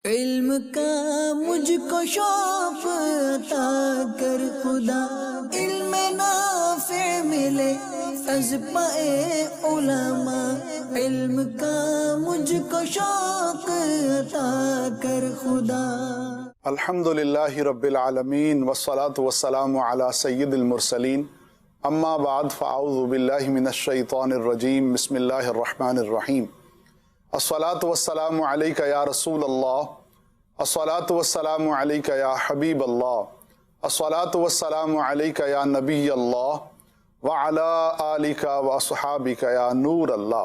علم کا مجھ کو شوق عطا کر خدا، علم نافع ملے از پائے علماء، علم کا مجھ کو شوق عطا کر خدا۔ الحمدللہ رب العالمین والصلاة والسلام علی سید المرسلین، اما بعد فاعوذ باللہ من الشیطان الرجیم، بسم اللہ الرحمن الرحیم۔ الصلاة والسلام علیک یا رسول اللہ، الصلاة والسلام علیک یا حبیب اللہ، الصلاة والسلام علیک یا نبی اللہ وعلی آلک واصحابک یا نور اللہ۔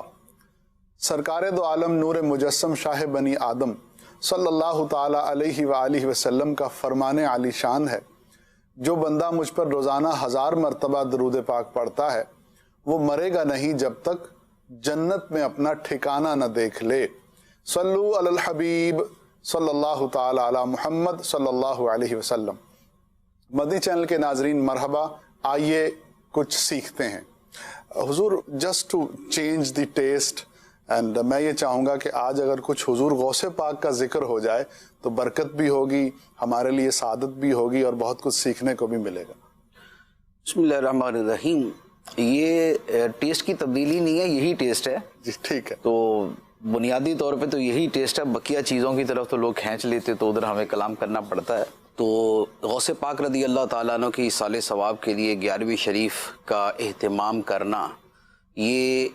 سرکار دو عالم نور مجسم شاہ بنی آدم صلی اللہ تعالی علیہ وآلہ وسلم کا فرمان عالی شان ہے، جو بندہ مجھ پر روزانہ 1000 مرتبہ درود پاک پڑھتا ہے وہ مرے گا نہیں جب تک جنت میں اپنا ٹھکانہ نہ دیکھ لے۔ صلو علی الحبیب صلی اللہ تعالی علی محمد صلی اللہ علیہ وسلم۔ مدنی چینل کے ناظرین مرحبا، آئیے کچھ سیکھتے ہیں۔ حضور just to change the taste, and میں یہ چاہوں گا کہ آج اگر کچھ حضور غوث پاک کا ذکر ہو جائے تو برکت بھی ہوگی، ہمارے لیے سعادت بھی ہوگی اور بہت کچھ سیکھنے کو بھی ملے گا۔ بسم اللہ الرحمن الرحیم۔ یہ ٹیسٹ کی تبدیلی نہیں ہے، یہی ٹیسٹ ہے جی ٹھیک ہے۔ تو بنیادی طور پہ تو یہی ٹیسٹ ہے، بقیہ چیزوں کی طرف تو لوگ کھینچ لیتے تو ادھر ہمیں کلام کرنا پڑتا ہے۔ تو غوث پاک رضی اللہ تعالیٰ عنہ کی سال ثواب کے لیے 11ویں شریف کا اہتمام کرنا، یہ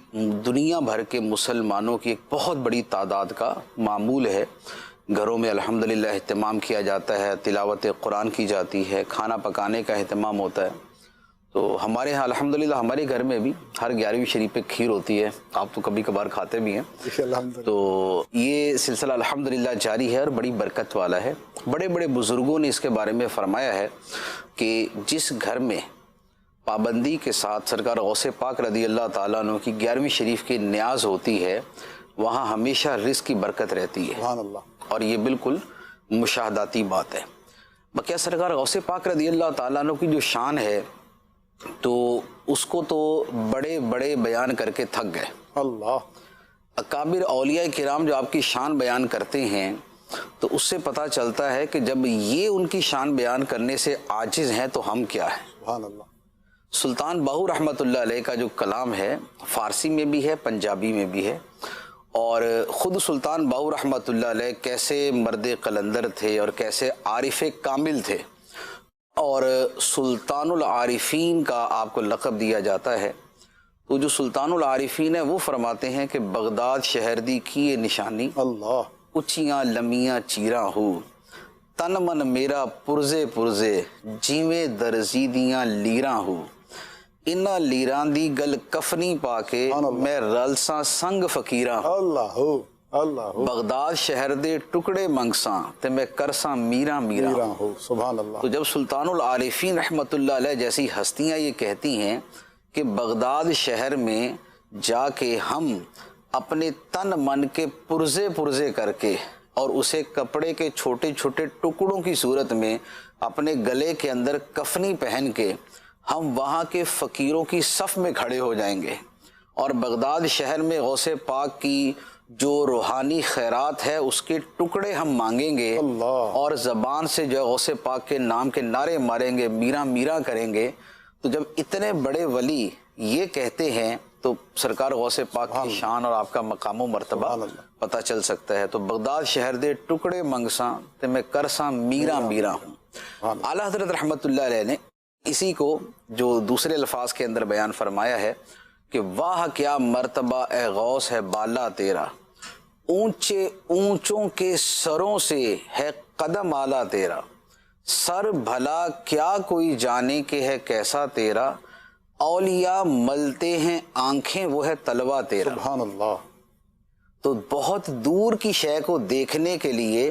دنیا بھر کے مسلمانوں کی ایک بہت بڑی تعداد کا معمول ہے۔ گھروں میں الحمدللہ اہتمام کیا جاتا ہے، تلاوت قرآن کی جاتی ہے، کھانا پکانے کا اہتمام ہوتا ہے۔ تو ہمارے ہاں الحمدللہ ہمارے گھر میں بھی ہر 11ویں شریف پہ کھیر ہوتی ہے، آپ تو کبھی کبھار کھاتے بھی ہیں۔ تو یہ سلسلہ الحمدللہ جاری ہے اور بڑی برکت والا ہے۔ بڑے بڑے بزرگوں نے اس کے بارے میں فرمایا ہے کہ جس گھر میں پابندی کے ساتھ سرکار غوث پاک رضی اللہ تعالیٰ عنہ کی 11ویں شریف کی نیاز ہوتی ہے، وہاں ہمیشہ رزق کی برکت رہتی ہے۔ سبحان اللہ۔ اور یہ بالکل مشاہداتی بات ہے۔ بقیہ سرکار غوث پاک رضی اللہ تعالیٰ عنہ کی جو شان ہے تو اس کو تو بڑے بڑے بیان کر کے تھک گئے۔ اللہ۔ اکابر اولیاء کرام جو آپ کی شان بیان کرتے ہیں تو اس سے پتہ چلتا ہے کہ جب یہ ان کی شان بیان کرنے سے عاجز ہیں تو ہم کیا ہیں۔ سبحان اللہ۔ سلطان باہو رحمۃ اللہ علیہ کا جو کلام ہے فارسی میں بھی ہے، پنجابی میں بھی ہے، اور خود سلطان باہو رحمۃ اللہ علیہ کیسے مرد قلندر تھے اور کیسے عارف کامل تھے، اور سلطان العارفین کا آپ کو لقب دیا جاتا ہے۔ تو جو سلطان العارفین ہے وہ فرماتے ہیں کہ بغداد شہر دی کی یہ نشانی، اللہ۔ اچیاں لمیاں چیراں ہو، تن من میرا پرزے پرزے، جیویں درزیدیاں لیراں ہو، انہاں لیراں دی گل کفنی پا کے میں رلساں سنگ فقیراں ہوں، اللہ اللہ بغداد شہر دے ٹکڑے منگساں تے میں کرساں میراں میراں ہوں۔ سبحان اللہ۔ تو جب سلطان العارفین رحمۃ اللہ علیہ جیسی ہستیاں یہ کہتی ہیں کہ بغداد شہر میں جا کے ہم اپنے تن من کے پرزے پرزے کر کے اور اسے کپڑے کے چھوٹے چھوٹے ٹکڑوں کی صورت میں اپنے گلے کے اندر کفنی پہن کے ہم وہاں کے فقیروں کی صف میں کھڑے ہو جائیں گے، اور بغداد شہر میں غوث پاک کی جو روحانی خیرات ہے اس کے ٹکڑے ہم مانگیں گے، اور زبان سے جو غوث پاک کے نام کے نعرے ماریں گے، میرا میرا کریں گے۔ تو جب اتنے بڑے ولی یہ کہتے ہیں تو سرکار غوث پاک کی شان اور آپ کا مقام و مرتبہ پتہ چل سکتا ہے۔ تو بغداد شہر دے ٹکڑے منگساں تے میں کرساں میرا میرا ہوں۔ اعلیٰ حضرت رحمۃ اللہ علیہ نے اسی کو جو دوسرے الفاظ کے اندر بیان فرمایا ہے کہ واہ کیا مرتبہ اے غوث ہے بالا تیرا، اونچے اونچوں کے سروں سے ہے قدم اعلیٰ تیرا، سر بھلا کیا کوئی جانے کہ ہے کیسا تیرا، اولیاء ملتے ہیں آنکھیں وہ ہے طلوہ تیرا۔ سبحان اللہ۔ تو بہت دور کی شے کو دیکھنے کے لیے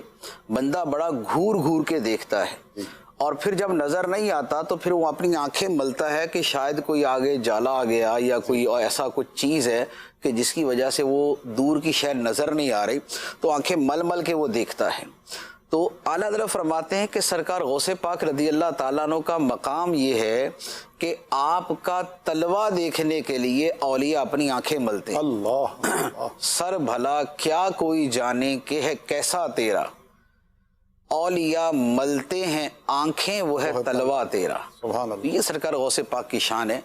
بندہ بڑا گھور گھور کے دیکھتا ہے، اور پھر جب نظر نہیں آتا تو پھر وہ اپنی آنکھیں ملتا ہے کہ شاید کوئی آگے جالا آ گیا یا کوئی ایسا کچھ چیز ہے کہ جس کی وجہ سے وہ دور کی شے نظر نہیں آ رہی، تو آنکھیں مل مل کے وہ دیکھتا ہے۔ تو اعلیٰ حضرت فرماتے ہیں کہ سرکار غوث پاک رضی اللہ تعالیٰ عنہ کا مقام یہ ہے کہ آپ کا طلوہ دیکھنے کے لیے اولیاء اپنی آنکھیں ملتے ہیں۔ اللہ۔ سر بھلا کیا کوئی جانے کہ ہے کیسا تیرا، اولیاء ملتے ہیں آنکھیں وہ ہے تلوا تیرا. سبحان اللہ. یہ سرکار غوث پاک کی شان ہے.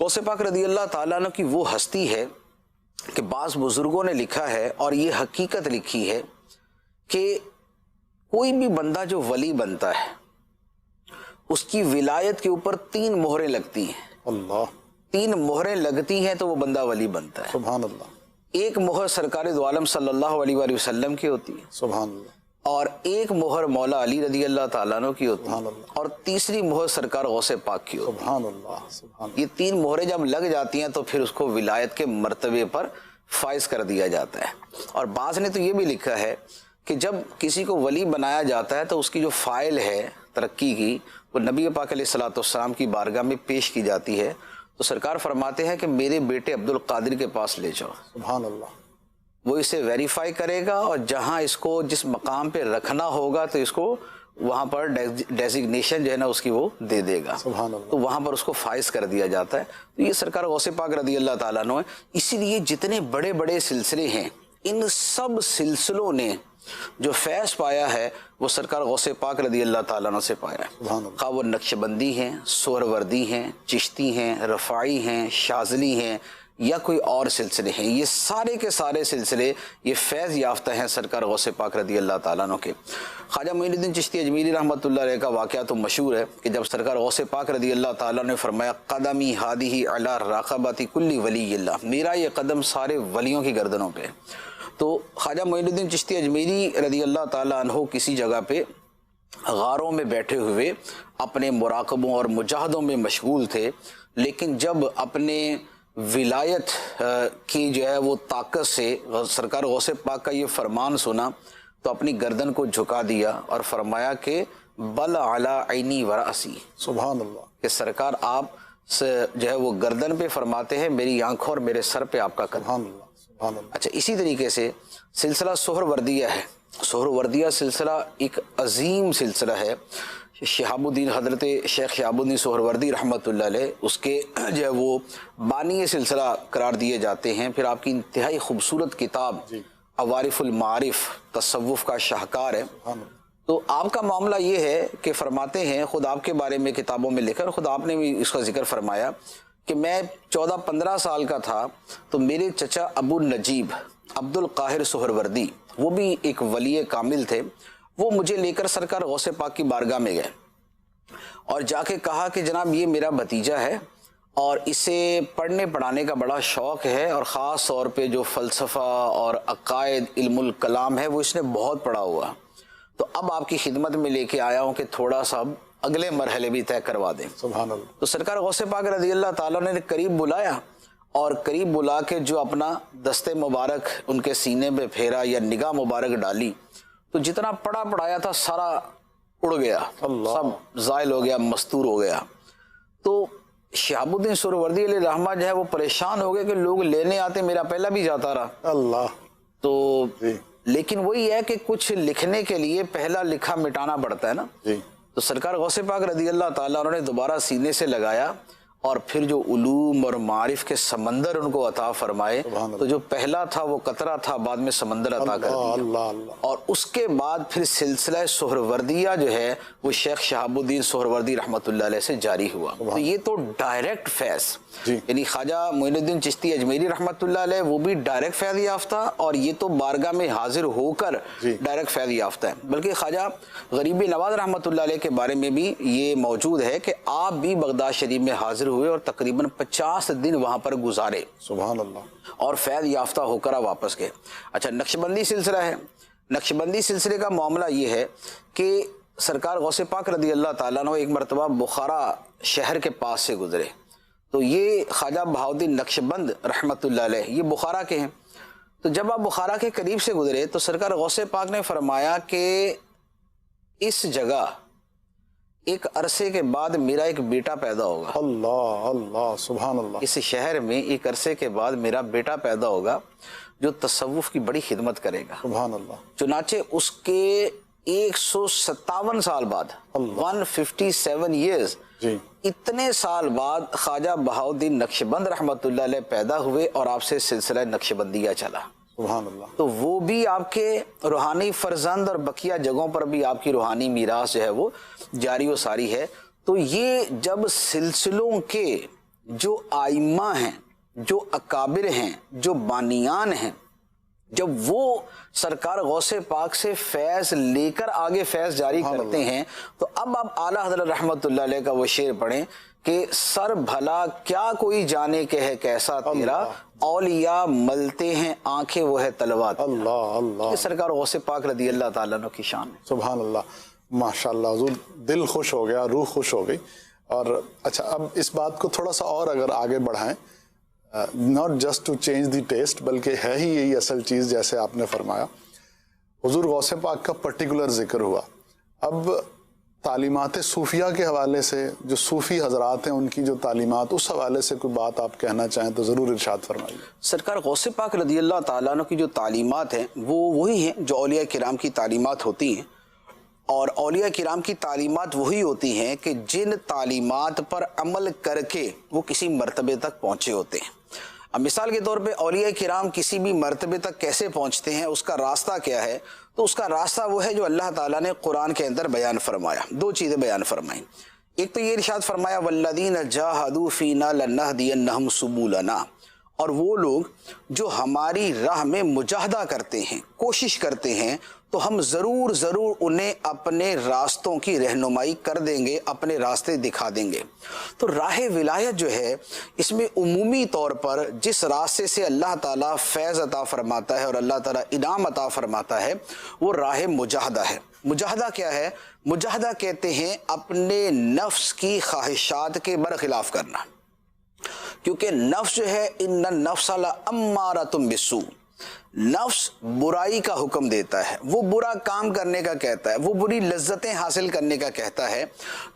غوث پاک رضی اللہ تعالیٰ عنہ کی وہ ہستی ہے کہ بعض بزرگوں نے لکھا ہے اور یہ حقیقت لکھی ہے کہ کوئی بھی بندہ جو ولی بنتا ہے اس کی ولایت کے اوپر 3 مہریں لگتی ہیں. اللہ. 3 مہریں لگتی ہیں تو وہ بندہ ولی بنتا ہے. سبحان اللہ. ایک مہر سرکار دو عالم صلی اللہ علیہ وآلہ وسلم کی ہوتی ہے, سبحان اللہ. اور ایک مہر مولا علی رضی اللہ تعالیٰ عنہ کی ہوتی سبحان ہے, اللہ. اور تیسری مہر سرکار غوث پاک کی ہوتی ہے. سبحان اللہ. سبحان یہ 3 مہریں جب لگ جاتی ہیں تو پھر اس کو ولایت کے مرتبے پر فائز کر دیا جاتا ہے. اور بعض نے تو یہ بھی لکھا ہے کہ جب کسی کو ولی بنایا جاتا ہے تو اس کی جو فائل ہے ترقی کی وہ نبی پاک علیہ الصلوۃ والسلام کی بارگاہ میں پیش کی جاتی ہے, تو سرکار فرماتے ہیں کہ میرے بیٹے عبد القادر کے پاس لے جاؤ, سبحان اللہ. وہ اسے ویریفائی کرے گا اور جہاں اس کو جس مقام پہ رکھنا ہوگا تو اس کو وہاں پر ڈیزگنیشن جو ہے نا اس کی وہ دے دے گا. سبحان اللہ. تو وہاں پر اس کو فائز کر دیا جاتا ہے. تو یہ سرکار غوث پاک رضی اللہ تعالیٰ عنہ ہے. اسی لیے جتنے بڑے بڑے سلسلے ہیں ان سب سلسلوں نے جو فیض پایا ہے وہ سرکار غوث پاک رضی اللہ تعالیٰ عنہ سے پایا ہے. سبحان اللہ. خواہ وہ نقشبندی ہیں, سہروردی ہیں, چشتی ہیں, رفاعی ہیں, شاذلی ہیں یا کوئی اور سلسلے ہیں, یہ سارے کے سارے سلسلے یہ فیض یافتہ ہیں سرکار غوث پاک رضی اللہ تعالیٰ عنہ کے. خواجہ معین الدین چشتی اجمیری رحمۃ اللہ علیہ کا واقعہ تو مشہور ہے کہ جب سرکار غوث پاک رضی اللہ تعالیٰ نے فرمایا قدمی ہادی علی راقبۃ کل ولی اللہ, میرا یہ قدم سارے ولیوں کی گردنوں پہ. تو خواجہ معین الدین چشتی اجمیری رضی اللہ تعالیٰ عنہ کسی جگہ پہ غاروں میں بیٹھے ہوئے اپنے مراقبوں اور مجاہدوں میں مشغول تھے, لیکن جب اپنے ولایت کی جو ہے وہ طاقت سے سرکار غوث پاک کا یہ فرمان سنا تو اپنی گردن کو جھکا دیا اور فرمایا کہ بل علی عینی و رأسی. سبحان اللہ. کہ سرکار آپ جو ہے وہ گردن پہ فرماتے ہیں, میری آنکھوں اور میرے سر پہ آپ کا قدم. سبحان اللہ. سبحان اللہ. اچھا, اسی طریقے سے سلسلہ سہروردیہ ہے. سہروردیہ سلسلہ ایک عظیم سلسلہ ہے. شہاب الدین حضرت شیخ شہاب الدین سہروردی رحمۃ اللہ علیہ اس کے جو ہے وہ بانی سلسلہ قرار دیے جاتے ہیں. پھر آپ کی انتہائی خوبصورت کتاب عوارف المعارف تصوف کا شاہکار ہے. تو آپ کا معاملہ یہ ہے کہ فرماتے ہیں, خود آپ کے بارے میں کتابوں میں لکھا, خود آپ نے بھی اس کا ذکر فرمایا کہ میں 14-15 سال کا تھا تو میرے چچا ابو نجیب عبد القاہر سہروردی, وہ بھی ایک ولی کامل تھے, وہ مجھے لے کر سرکار غوث پاک کی بارگاہ میں گئے اور جا کے کہا کہ جناب یہ میرا بھتیجا ہے اور اسے پڑھنے پڑھانے کا بڑا شوق ہے, اور خاص طور پہ جو فلسفہ اور عقائد علم الکلام ہے وہ اس نے بہت پڑھا ہوا, تو اب آپ کی خدمت میں لے کے آیا ہوں کہ تھوڑا سا اگلے مرحلے بھی طے کروا دیں. سبحان اللہ. تو سرکار غوث پاک رضی اللہ تعالیٰ نے قریب بلایا اور قریب بلا کے جو اپنا دست مبارک ان کے سینے پہ پھیرا یا نگاہ مبارک ڈالی تو جتنا پڑھا پڑھایا تھا سارا اڑ گیا, سب زائل ہو گیا, مستور ہو گیا. تو شہاب الدین سہروردی علیہ رحمہ جو ہے وہ پریشان ہو گئے کہ لوگ لینے آتے, میرا پہلا بھی جاتا رہا. اللہ. تو لیکن وہی ہے کہ کچھ لکھنے کے لیے پہلا لکھا مٹانا پڑتا ہے نا. تو سرکار غوث پاک رضی اللہ تعالیٰ عنہ نے دوبارہ سینے سے لگایا اور پھر جو علوم اور معارف کے سمندر ان کو عطا فرمائے, تو جو پہلا تھا وہ قطرہ تھا, بعد میں سمندر عطا کر دیا. اور اس کے بعد پھر سلسلہ سہروردیہ جو ہے وہ شیخ شہاب الدین سہروردی رحمۃ اللہ علیہ سے جاری ہوا. تو یہ تو ڈائریکٹ فیض, یعنی خواجہ معین الدین چشتی اجمیری رحمۃ اللہ علیہ وہ بھی ڈائریکٹ فیض یافتہ, اور یہ تو بارگاہ میں حاضر ہو کر ڈائریکٹ فیض یافتہ ہے. بلکہ خواجہ غریب نواز رحمۃ اللہ علیہ کے بارے میں بھی یہ موجود ہے کہ آپ بھی بغداد شریف میں حاضر ہوئے اور تقریباً 50 دن وہاں پر گزارے. سبحان اللہ. اور فیض یافتہ ہو کر واپس گئے. اچھا, نقشبندی سلسلہ ہے. نقشبندی سلسلے کا معاملہ یہ ہے کہ سرکار غوث پاک رضی اللہ تعالیٰ عنہ ایک مرتبہ بخارا شہر کے پاس سے گزرے. تو یہ خواجہ بہاؤالدین نقشبند رحمۃ اللہ علیہ یہ بخارا کے ہیں. تو جب آپ بخارا کے قریب سے گزرے تو سرکار غوث پاک نے فرمایا کہ اس جگہ ایک عرصے کے بعد میرا ایک بیٹا پیدا ہوگا. اللہ اللہ. سبحان اللہ. اس شہر میں ایک عرصے کے بعد میرا بیٹا پیدا ہوگا جو تصوف کی بڑی خدمت کرے گا. سبحان اللہ. چنانچہ اس کے 157 سال بعد 157 ایئرز اتنے سال بعد خواجہ بہاؤالدین نقشبند رحمۃ اللہ علیہ پیدا ہوئے اور آپ سے سلسلہ نقشبندیہ چلا. سبحان اللہ. تو وہ بھی آپ کے روحانی فرزند اور بقیہ جگہوں پر بھی آپ کی روحانی میراث جو ہے وہ جاری و ساری ہے. تو یہ جب سلسلوں کے جو آئمہ ہیں، جو اکابر ہیں، جو بانیان ہیں، جب وہ سرکار غوث پاک سے فیض لے کر آگے فیض جاری کرتے ہیں، تو اب آپ اعلیٰ حضرت رحمت اللہ علیہ کا وہ شعر پڑھیں کہ سر بھلا کیا کوئی جانے کہ ہے کیسا تیرا، اولیاء ملتے ہیں آنکھیں وہ ہے طلوع تیرا. اللہ اللہ. یہ سرکار غوث پاک رضی اللہ تعالیٰ عنہ کی شان ہے. سبحان اللہ. ماشاء اللہ حضور، دل خوش ہو گیا، روح خوش ہو گئی. اور اچھا، اب اس بات کو تھوڑا سا اور اگر آگے بڑھائیں، not just to change the taste, بلکہ ہے ہی یہی اصل چیز جیسے آپ نے فرمایا. حضور غوث پاک کا پرٹیکولر ذکر ہوا. اب تعلیمات صوفیہ کے حوالے سے، جو صوفی حضرات ہیں ان کی جو تعلیمات، اس حوالے سے کوئی بات آپ کہنا چاہیں تو ضرور ارشاد فرمائیے. سرکار غوث پاک رضی اللہ تعالیٰ عنہ کی جو تعلیمات ہیں وہ وہی ہیں جو اولیاء کرام کی تعلیمات ہوتی ہیں. اور اولیاء کرام کی تعلیمات وہی ہوتی ہیں کہ جن تعلیمات پر عمل کر کے وہ کسی مرتبے تک پہنچے ہوتے ہیں. اب مثال کے طور پہ اولیاء کرام کسی بھی مرتبے تک کیسے پہنچتے ہیں، اس کا راستہ کیا ہے؟ تو اس کا راستہ وہ ہے جو اللہ تعالیٰ نے قرآن کے اندر بیان فرمایا. دو چیزیں بیان فرمائیں. ایک تو یہ ارشاد فرمایا والذین جاہدوا فینا لنہدینہم سبلنا، اور وہ لوگ جو ہماری راہ میں مجاہدہ کرتے ہیں، کوشش کرتے ہیں، تو ہم ضرور انہیں اپنے راستوں کی رہنمائی کر دیں گے، اپنے راستے دکھا دیں گے. تو راہ ولایت جو ہے، اس میں عمومی طور پر جس راستے سے اللہ تعالیٰ فیض عطا فرماتا ہے اور اللہ تعالیٰ انعام عطا فرماتا ہے، وہ راہ مجاہدہ ہے. مجاہدہ کیا ہے؟ مجاہدہ کہتے ہیں اپنے نفس کی خواہشات کے برخلاف کرنا. کیونکہ نفس جو ہے ان النفس لامارۃ بالسوء، نفس برائی کا حکم دیتا ہے، وہ برا کام کرنے کا کہتا ہے، وہ بری لذتیں حاصل کرنے کا کہتا ہے.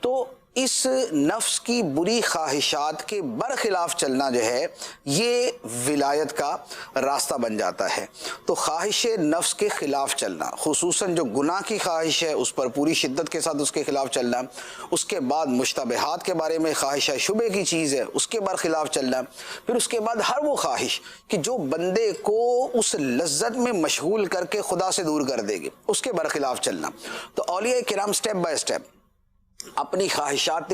تو اس نفس کی بری خواہشات کے برخلاف چلنا جو ہے یہ ولایت کا راستہ بن جاتا ہے. تو خواہش نفس کے خلاف چلنا، خصوصاً جو گناہ کی خواہش ہے اس پر پوری شدت کے ساتھ اس کے خلاف چلنا، اس کے بعد مشتبہات کے بارے میں خواہش شبہ کی چیز ہے اس کے برخلاف چلنا، پھر اس کے بعد ہر وہ خواہش کہ جو بندے کو اس لذت میں مشغول کر کے خدا سے دور کر دے گی، اس کے برخلاف چلنا. تو اولیاء کرام سٹیپ بائی سٹیپ اپنی خواہشات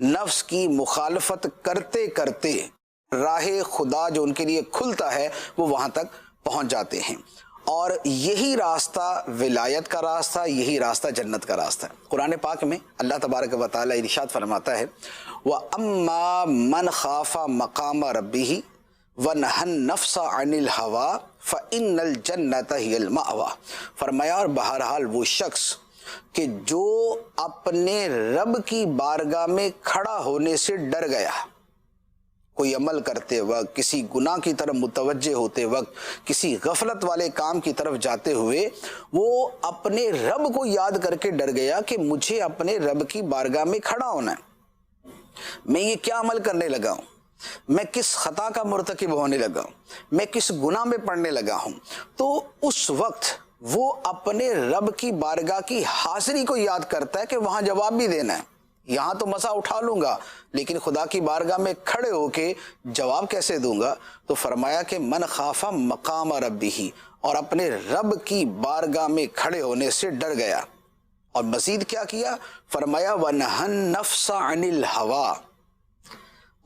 نفس کی مخالفت کرتے کرتے راہ خدا جو ان کے لیے کھلتا ہے وہ وہاں تک پہنچ جاتے ہیں. اور یہی راستہ ولایت کا راستہ، یہی راستہ جنت کا راستہ ہے. قرآن پاک میں اللہ تبارک و تعالیٰ ارشاد فرماتا ہے وَأَمَّا مَنْ خَافَ مَقَامَ رَبِّهِ وَنَهَى النَّفْسَ عَنِ الْهَوَىٰ فَإِنَّ الْجَنَّةَ هِيَ الْمَأْوَىٰ. فرمایا اور بہرحال وہ شخص کہ جو اپنے رب کی بارگاہ میں کھڑا ہونے سے ڈر گیا، کوئی عمل کرتے وقت، کسی گناہ کی طرف متوجہ ہوتے وقت، کسی غفلت والے کام کی طرف جاتے ہوئے وہ اپنے رب کو یاد کر کے ڈر گیا کہ مجھے اپنے رب کی بارگاہ میں کھڑا ہونا ہے، میں یہ کیا عمل کرنے لگا ہوں، میں کس خطا کا مرتکب ہونے لگا ہوں، میں کس گناہ میں پڑنے لگا ہوں. تو اس وقت وہ اپنے رب کی بارگاہ کی حاضری کو یاد کرتا ہے کہ وہاں جواب بھی دینا ہے. یہاں تو مسا اٹھا لوں گا لیکن خدا کی بارگاہ میں کھڑے ہو کے جواب کیسے دوں گا. تو فرمایا کہ من خاف مقام ربہ، اور اپنے رب کی بارگاہ میں کھڑے ہونے سے ڈر گیا. اور مزید کیا کیا؟ فرمایا وَنَهَى النَّفْسَ عَنِ الْهَوَىٰ،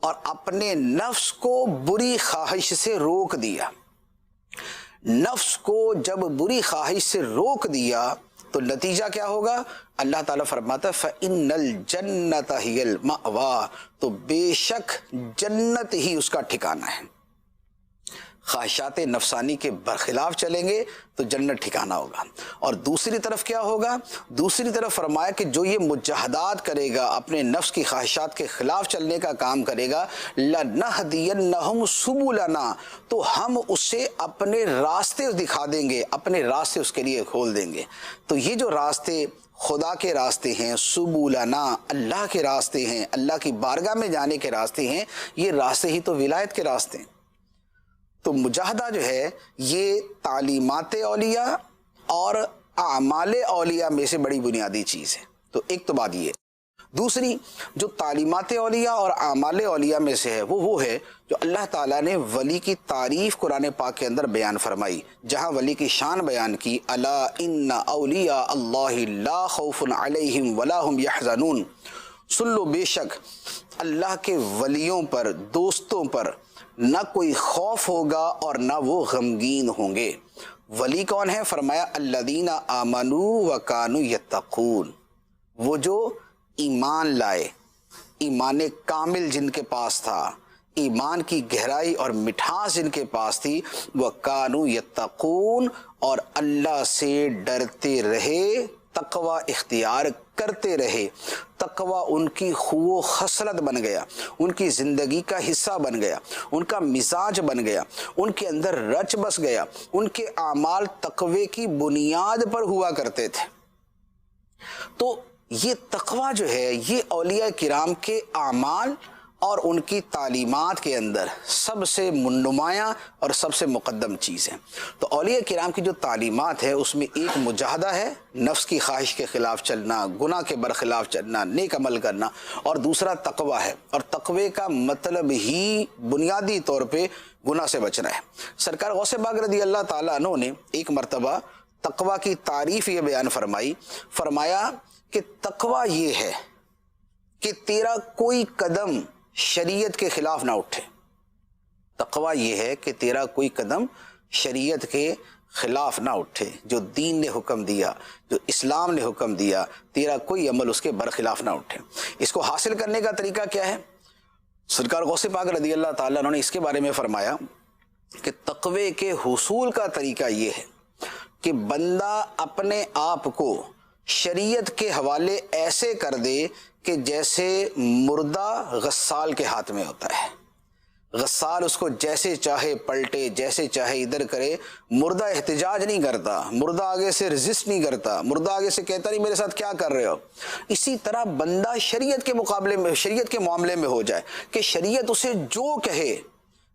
اور اپنے نفس کو بری خواہش سے روک دیا. نفس کو جب بری خواہش سے روک دیا تو نتیجہ کیا ہوگا؟ اللہ تعالیٰ فرماتا ہے فَإِنَّ الْجَنَّةَ هِيَ الْمَأْوَىٰ، تو بے شک جنت ہی اس کا ٹھکانہ ہے. خواہشات نفسانی کے برخلاف چلیں گے تو جنت ٹھکانہ ہوگا. اور دوسری طرف کیا ہوگا؟ دوسری طرف فرمایا کہ جو یہ مجاہدات کرے گا، اپنے نفس کی خواہشات کے خلاف چلنے کا کام کرے گا، لَنَهْدِيَنَّهُمْ سُبُلَنَا، تو ہم اسے اپنے راستے دکھا دیں گے، اپنے راستے اس کے لیے کھول دیں گے. تو یہ جو راستے خدا کے راستے ہیں، سبولنا اللہ کے راستے ہیں، اللہ کی بارگاہ میں جانے کے راستے ہیں، یہ راستے ہی تو ولایت کے راستے ہیں. تو مجاہدہ جو ہے یہ تعلیمات اولیاء اور اعمال اولیاء میں سے بڑی بنیادی چیز ہے. تو ایک تو بات یہ. دوسری جو تعلیمات اولیاء اور اعمال اولیاء میں سے ہے وہ ہے جو اللہ تعالیٰ نے ولی کی تعریف قرآن پاک کے اندر بیان فرمائی، جہاں ولی کی شان بیان کی، الا ان اولیاء اللہ لا خوف علیہم ولا هم یحزنون، سن لو بے شک اللہ کے ولیوں پر، دوستوں پر نہ کوئی خوف ہوگا اور نہ وہ غمگین ہوں گے۔ ولی کون ہے؟ فرمایا الذین آمنوا وکانوا یتقون، وہ جو ایمان لائے، ایمان کامل جن کے پاس تھا، ایمان کی گہرائی اور مٹھاس جن کے پاس تھی، وکانوا یتقون، اور اللہ سے ڈرتے رہے، تقوی اختیار کرتے رہے۔ تقوی ان کی خو و خصلت بن گیا، ان کی زندگی کا حصہ بن گیا، ان کا مزاج بن گیا، ان کے اندر رچ بس گیا، ان کے اعمال تقوی کی بنیاد پر ہوا کرتے تھے۔ تو یہ تقوی جو ہے یہ اولیاء کرام کے اعمال اور ان کی تعلیمات کے اندر سب سے نمایاں اور سب سے مقدم چیز ہے۔ تو اولیاء کرام کی جو تعلیمات ہے اس میں ایک مجاہدہ ہے، نفس کی خواہش کے خلاف چلنا، گناہ کے برخلاف چلنا، نیک عمل کرنا، اور دوسرا تقوی ہے، اور تقوی کا مطلب ہی بنیادی طور پہ گناہ سے بچنا ہے۔ سرکار غوث پاک رضی اللہ تعالیٰ عنہ نے ایک مرتبہ تقوی کی تعریف یہ بیان فرمائی، فرمایا کہ تقوی یہ ہے کہ تیرا کوئی قدم شریعت کے خلاف نہ اٹھے۔ تقوی یہ ہے کہ تیرا کوئی قدم شریعت کے خلاف نہ اٹھے، جو دین نے حکم دیا، جو اسلام نے حکم دیا، تیرا کوئی عمل اس کے برخلاف نہ اٹھے۔ اس کو حاصل کرنے کا طریقہ کیا ہے؟ سرکار غوث پاک رضی اللہ تعالیٰ عنہ نے اس کے بارے میں فرمایا کہ تقوی کے حصول کا طریقہ یہ ہے کہ بندہ اپنے آپ کو شریعت کے حوالے ایسے کر دے کہ جیسے مردہ غسال کے ہاتھ میں ہوتا ہے۔ غسال اس کو جیسے چاہے پلٹے، جیسے چاہے ادھر کرے، مردہ احتجاج نہیں کرتا، مردہ آگے سے رزسٹ نہیں کرتا، مردہ آگے سے کہتا نہیں میرے ساتھ کیا کر رہے ہو۔ اسی طرح بندہ شریعت کے مقابلے میں، شریعت کے معاملے میں ہو جائے کہ شریعت اسے جو کہے،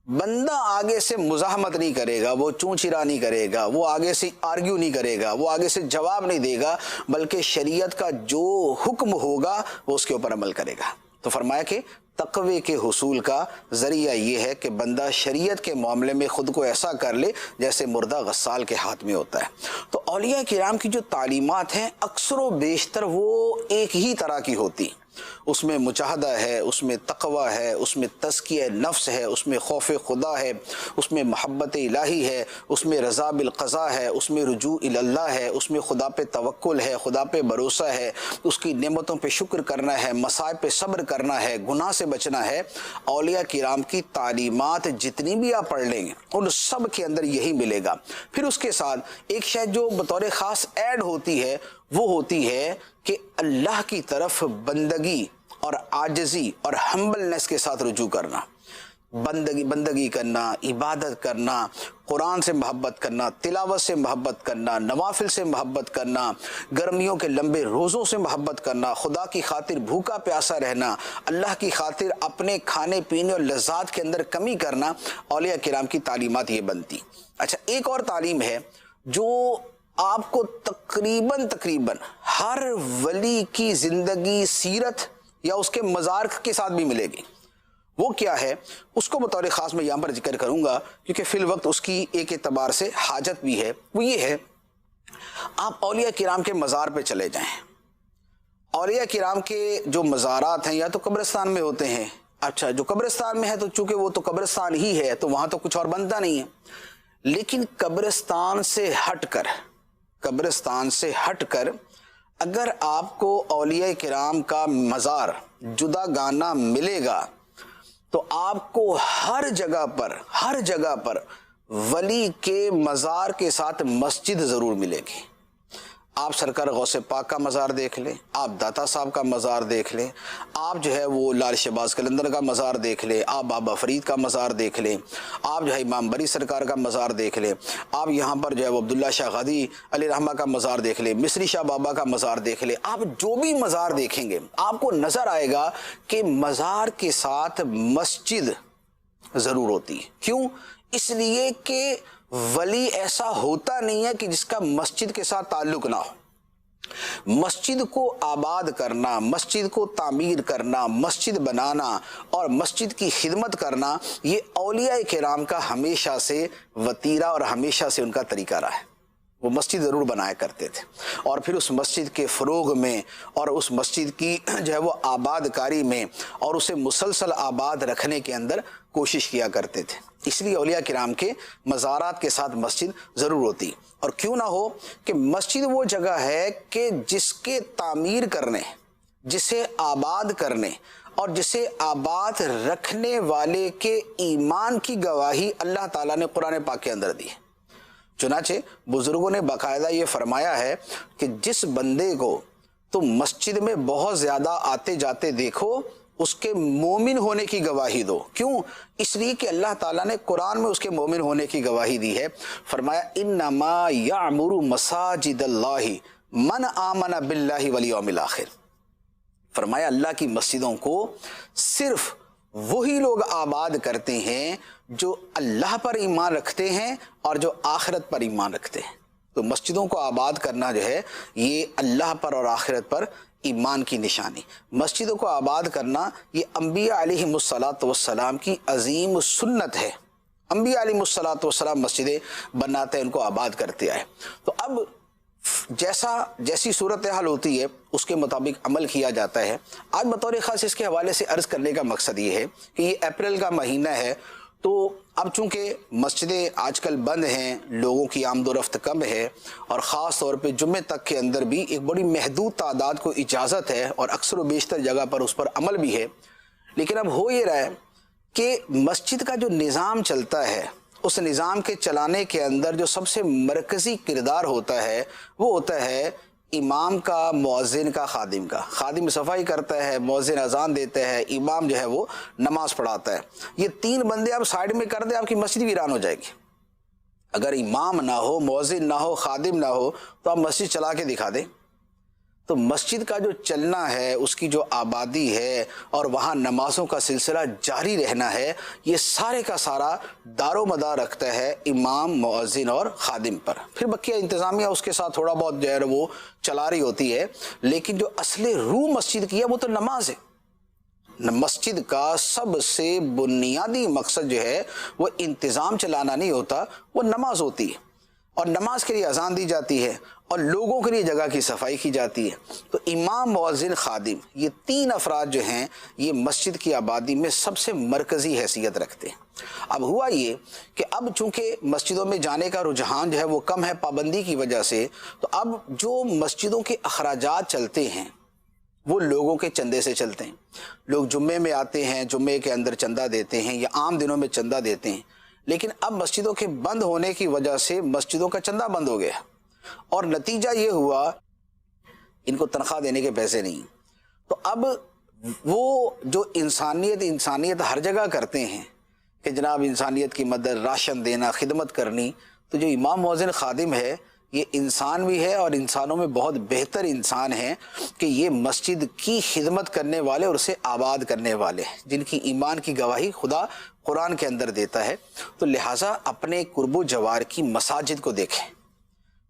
بندہ آگے سے مزاحمت نہیں کرے گا، وہ چون چرا نہیں کرے گا، وہ آگے سے آرگیو نہیں کرے گا، وہ آگے سے جواب نہیں دے گا، بلکہ شریعت کا جو حکم ہوگا وہ اس کے اوپر عمل کرے گا۔ تو فرمایا کہ تقوی کے حصول کا ذریعہ یہ ہے کہ بندہ شریعت کے معاملے میں خود کو ایسا کر لے جیسے مردہ غسال کے ہاتھ میں ہوتا ہے۔ تو اولیاء کرام کی جو تعلیمات ہیں اکثر و بیشتر وہ ایک ہی طرح کی ہوتی، اس میں مجاہدہ ہے، اس میں تقوی ہے، اس میں تزکیہ نفس ہے، اس میں خوف خدا ہے، اس میں محبت الہی ہے، اس میں رضا بالقضاء ہے، اس میں رجوع اللہ ہے، اس میں خدا پہ توکل ہے، خدا پہ بھروسہ ہے، اس کی نعمتوں پہ شکر کرنا ہے، مصائب پہ صبر کرنا ہے، گناہ سے بچنا ہے۔ اولیاء کرام کی تعلیمات جتنی بھی آپ پڑھ لیں گے ان سب کے اندر یہی ملے گا۔ پھر اس کے ساتھ ایک شاید جو بطور خاص ایڈ ہوتی ہے وہ ہوتی ہے کہ اللہ کی طرف بندگی اور عاجزی اور ہمبلنس کے ساتھ رجوع کرنا، بندگی کرنا، عبادت کرنا، قرآن سے محبت کرنا، تلاوت سے محبت کرنا، نوافل سے محبت کرنا، گرمیوں کے لمبے روزوں سے محبت کرنا، خدا کی خاطر بھوکا پیاسا رہنا، اللہ کی خاطر اپنے کھانے پینے اور لذات کے اندر کمی کرنا، اولیاء کرام کی تعلیمات یہ بنتی۔ اچھا، ایک اور تعلیم ہے جو آپ کو تقریباً ہر ولی کی زندگی، سیرت یا اس کے مزار کے ساتھ بھی ملے گی۔ وہ کیا ہے اس کو بطور خاص میں یہاں پر ذکر کروں گا کیونکہ فی الوقت اس کی ایک اعتبار سے حاجت بھی ہے۔ وہ یہ ہے، آپ اولیاء کرام کے مزار پہ چلے جائیں۔ اولیاء کرام کے جو مزارات ہیں یا تو قبرستان میں ہوتے ہیں۔ اچھا، جو قبرستان میں ہے تو چونکہ وہ تو قبرستان ہی ہے تو وہاں تو کچھ اور بنتا نہیں ہے، لیکن قبرستان سے ہٹ کر اگر آپ کو اولیاء کرام کا مزار جدا گانا ملے گا تو آپ کو ہر جگہ پر ولی کے مزار کے ساتھ مسجد ضرور ملے گی۔ آپ سرکار غوث پاک کا مزار دیکھ لیں، آپ داتا صاحب کا مزار دیکھ لیں، آپ جو ہے وہ لال شہباز قلندر کا مزار دیکھ لیں، آپ بابا فرید کا مزار دیکھ لیں، آپ جو ہے امام بری سرکار کا مزار دیکھ لیں، آپ یہاں پر جو ہے وہ عبداللہ شاہ غادی علیہ رحمہ کا مزار دیکھ لیں، مصری شاہ بابا کا مزار دیکھ لیں۔ آپ جو بھی مزار دیکھیں گے آپ کو نظر آئے گا کہ مزار کے ساتھ مسجد ضرور ہوتی ہے۔ کیوں؟ اس لیے کہ ولی ایسا ہوتا نہیں ہے کہ جس کا مسجد کے ساتھ تعلق نہ ہو۔ مسجد کو آباد کرنا، مسجد کو تعمیر کرنا، مسجد بنانا اور مسجد کی خدمت کرنا، یہ اولیاء کرام کا ہمیشہ سے وتیرہ اور ہمیشہ سے ان کا طریقہ رہا ہے۔ وہ مسجد ضرور بنایا کرتے تھے اور پھر اس مسجد کے فروغ میں اور اس مسجد کی جو ہے وہ آباد کاری میں اور اسے مسلسل آباد رکھنے کے اندر کوشش کیا کرتے تھے۔ اس لیے اولیاء کرام کے مزارات کے ساتھ مسجد ضرور ہوتی، اور کیوں نہ ہو کہ مسجد وہ جگہ ہے کہ جس کے تعمیر کرنے، جسے آباد کرنے اور جسے آباد رکھنے والے کے ایمان کی گواہی اللہ تعالیٰ نے قرآن پاک کے اندر دی ہے۔ چنانچہ بزرگوں نے باقاعدہ یہ فرمایا ہے کہ جس بندے کو تم مسجد میں بہت زیادہ آتے جاتے دیکھو، اس کے مومن ہونے کی گواہی دو۔ کیوں؟ اس لیے کہ اللہ تعالیٰ نے قرآن میں اس کے مومن ہونے کی گواہی دی ہے۔ فرمایا انما یعمر مساجد اللہ من آمن باللہ والیوم الآخر۔ فرمایا اللہ کی مسجدوں کو صرف وہی لوگ آباد کرتے ہیں جو اللہ پر ایمان رکھتے ہیں اور جو آخرت پر ایمان رکھتے ہیں۔ تو مسجدوں کو آباد کرنا جو ہے یہ اللہ پر اور آخرت پر ایمان کی نشانی۔ مسجدوں کو آباد کرنا یہ انبیاء علیہم السلام کی عظیم سنت ہے۔ انبیاء علیہم السلام مسجدیں بناتے ہیں، ان کو آباد کرتے آئے۔ تو اب جیسی صورتحال ہوتی ہے اس کے مطابق عمل کیا جاتا ہے۔ آج بطور خاص اس کے حوالے سے عرض کرنے کا مقصد یہ ہے کہ یہ اپریل کا مہینہ ہے، تو اب چونکہ مسجدیں آج کل بند ہیں، لوگوں کی آمد و رفت کم ہے، اور خاص طور پہ جمعے تک کے اندر بھی ایک بڑی محدود تعداد کو اجازت ہے اور اکثر و بیشتر جگہ پر اس پر عمل بھی ہے، لیکن اب ہو یہ رہا ہے کہ مسجد کا جو نظام چلتا ہے، اس نظام کے چلانے کے اندر جو سب سے مرکزی کردار ہوتا ہے وہ ہوتا ہے امام کا، مؤذن کا، خادم کا۔ خادم صفائی کرتا ہے، مؤذن اذان دیتا ہے، امام جو ہے وہ نماز پڑھاتا ہے۔ یہ تین بندے آپ سائیڈ میں کر دیں، آپ کی مسجد ویران ہو جائے گی۔ اگر امام نہ ہو، مؤذن نہ ہو، خادم نہ ہو تو آپ مسجد چلا کے دکھا دیں۔ تو مسجد کا جو چلنا ہے، اس کی جو آبادی ہے اور وہاں نمازوں کا سلسلہ جاری رہنا ہے، یہ سارے کا سارا دار و مدار رکھتا ہے امام، مؤذن اور خادم پر۔ پھر بقیہ انتظامیہ اس کے ساتھ تھوڑا بہت جو ہے وہ چلا رہی ہوتی ہے، لیکن جو اصل روح مسجد کی ہے وہ تو نماز ہے۔ مسجد کا سب سے بنیادی مقصد جو ہے وہ انتظام چلانا نہیں ہوتا، وہ نماز ہوتی ہے، اور نماز کے لیے اذان دی جاتی ہے اور لوگوں کے لیے جگہ کی صفائی کی جاتی ہے۔ تو امام، مؤذن، خادم، یہ تین افراد جو ہیں یہ مسجد کی آبادی میں سب سے مرکزی حیثیت رکھتے ہیں۔ اب ہوا یہ کہ اب چونکہ مسجدوں میں جانے کا رجحان جو ہے وہ کم ہے پابندی کی وجہ سے، تو اب جو مسجدوں کے اخراجات چلتے ہیں وہ لوگوں کے چندے سے چلتے ہیں۔ لوگ جمعے میں آتے ہیں، جمعے کے اندر چندہ دیتے ہیں یا عام دنوں میں چندہ دیتے ہیں، لیکن اب مسجدوں کے بند ہونے کی وجہ سے مسجدوں کا چندہ بند ہو گیا، اور نتیجہ یہ ہوا ان کو تنخواہ دینے کے پیسے نہیں۔ تو اب وہ جو انسانیت ہر جگہ کرتے ہیں کہ جناب انسانیت کی مدد، راشن دینا، خدمت کرنی، تو جو امام، مؤذن، خادم ہے یہ انسان بھی ہے اور انسانوں میں بہت بہتر انسان ہیں کہ یہ مسجد کی خدمت کرنے والے اور اسے آباد کرنے والے، جن کی ایمان کی گواہی خدا قرآن کے اندر دیتا ہے۔ تو لہٰذا اپنے قرب و جوار کی مساجد کو دیکھیں۔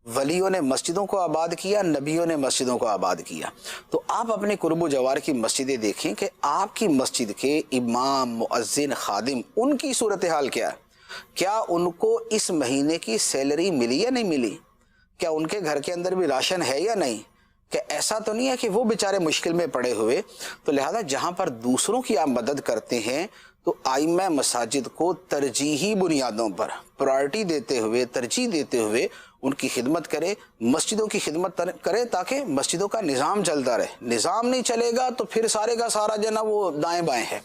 ولیوں نے مسجدوں کو آباد کیا، نبیوں نے مسجدوں کو آباد کیا، تو آپ اپنے قرب و جوار کی مسجدیں دیکھیں کہ آپ کی مسجد کے امام، مؤذن، خادم، ان کی صورتحال کیا ہے۔ کیا ان کو اس مہینے کی سیلری ملی یا نہیں ملی؟ کیا ان کے گھر کے اندر بھی راشن ہے یا نہیں؟ کہ ایسا تو نہیں ہے کہ وہ بیچارے مشکل میں پڑے ہوئے؟ تو لہذا جہاں پر دوسروں کی آپ مدد کرتے ہیں تو ائمہ مساجد کو ترجیحی بنیادوں پر پرائرٹی دیتے ہوئے، ترجیح دیتے ہوئے ان کی خدمت کرے، مسجدوں کی خدمت کرے، تاکہ مسجدوں کا نظام چلتا رہے۔ نظام نہیں چلے گا تو پھر سارے کا سارا جو نا وہ دائیں بائیں ہے۔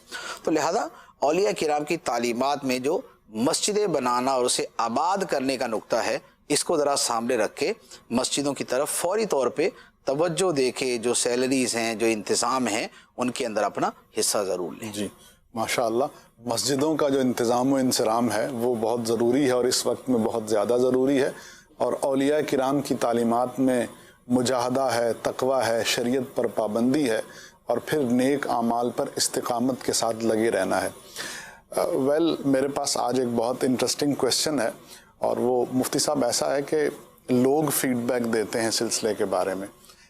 تو لہذا اولیاء کرام کی تعلیمات میں جو مسجدیں بنانا اور اسے آباد کرنے کا نقطہ ہے، اس کو ذرا سامنے رکھ کے مسجدوں کی طرف فوری طور پہ توجہ دے کے جو سیلریز ہیں، جو انتظام ہیں، ان کے اندر اپنا حصہ ضرور لیں۔ جی ماشاءاللہ، مسجدوں کا جو انتظام و انصرام ہے وہ بہت ضروری ہے اور اس وقت میں بہت زیادہ ضروری ہے، اور اولیاء کرام کی تعلیمات میں مجاہدہ ہے، تقوی ہے، شریعت پر پابندی ہے، اور پھر نیک اعمال پر استقامت کے ساتھ لگے رہنا ہے۔ میرے پاس آج ایک بہت انٹرسٹنگ کویسچن ہے، اور وہ مفتی صاحب ایسا ہے کہ لوگ فیڈ بیک دیتے ہیں سلسلے کے بارے میں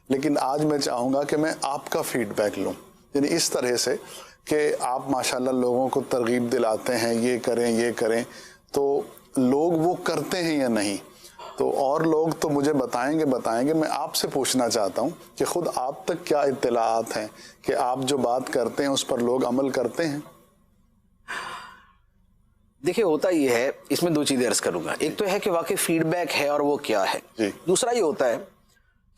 لیکن آج میں چاہوں گا کہ میں آپ کا فیڈ بیک لوں، یعنی اس طرح سے کہ آپ ماشاءاللہ لوگوں کو ترغیب دلاتے ہیں یہ کریں یہ کریں، تو لوگ وہ کرتے ہیں یا نہیں؟ تو اور لوگ تو مجھے بتائیں گے، میں آپ سے پوچھنا چاہتا ہوں کہ خود آپ تک کیا اطلاعات ہیں کہ آپ جو بات کرتے ہیں اس پر لوگ عمل کرتے ہیں؟ دیکھیں ہوتا یہ ہے، اس میں دو چیزیں عرض کروں گا. ایک تو ہے کہ واقعی فیڈ بیک ہے اور وہ کیا ہے. دوسرا یہ ہوتا ہے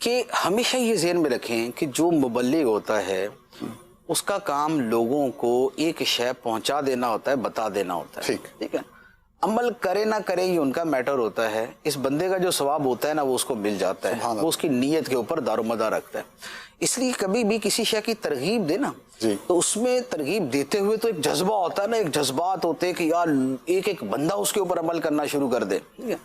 کہ ہمیشہ یہ ذہن میں رکھیں کہ جو مبلغ ہوتا ہے اس کا کام لوگوں کو ایک شے پہنچا دینا ہوتا ہے، بتا دینا ہوتا ہے. ٹھیک ہے، عمل کرے نہ کرے یہ ان کا میٹر ہوتا ہے. اس بندے کا جو ثواب ہوتا ہے نا وہ اس کو مل جاتا ہے، وہ اس کی نیت کے اوپر دار و مدار رکھتا ہے. اس لیے کبھی بھی کسی شے کی ترغیب دے نا تو اس میں ترغیب دیتے ہوئے تو ایک جذبہ ہوتا ہے نا، ایک جذبات ہوتے ہیں کہ یار ایک بندہ اس کے اوپر عمل کرنا شروع کر دے. ٹھیک ہے،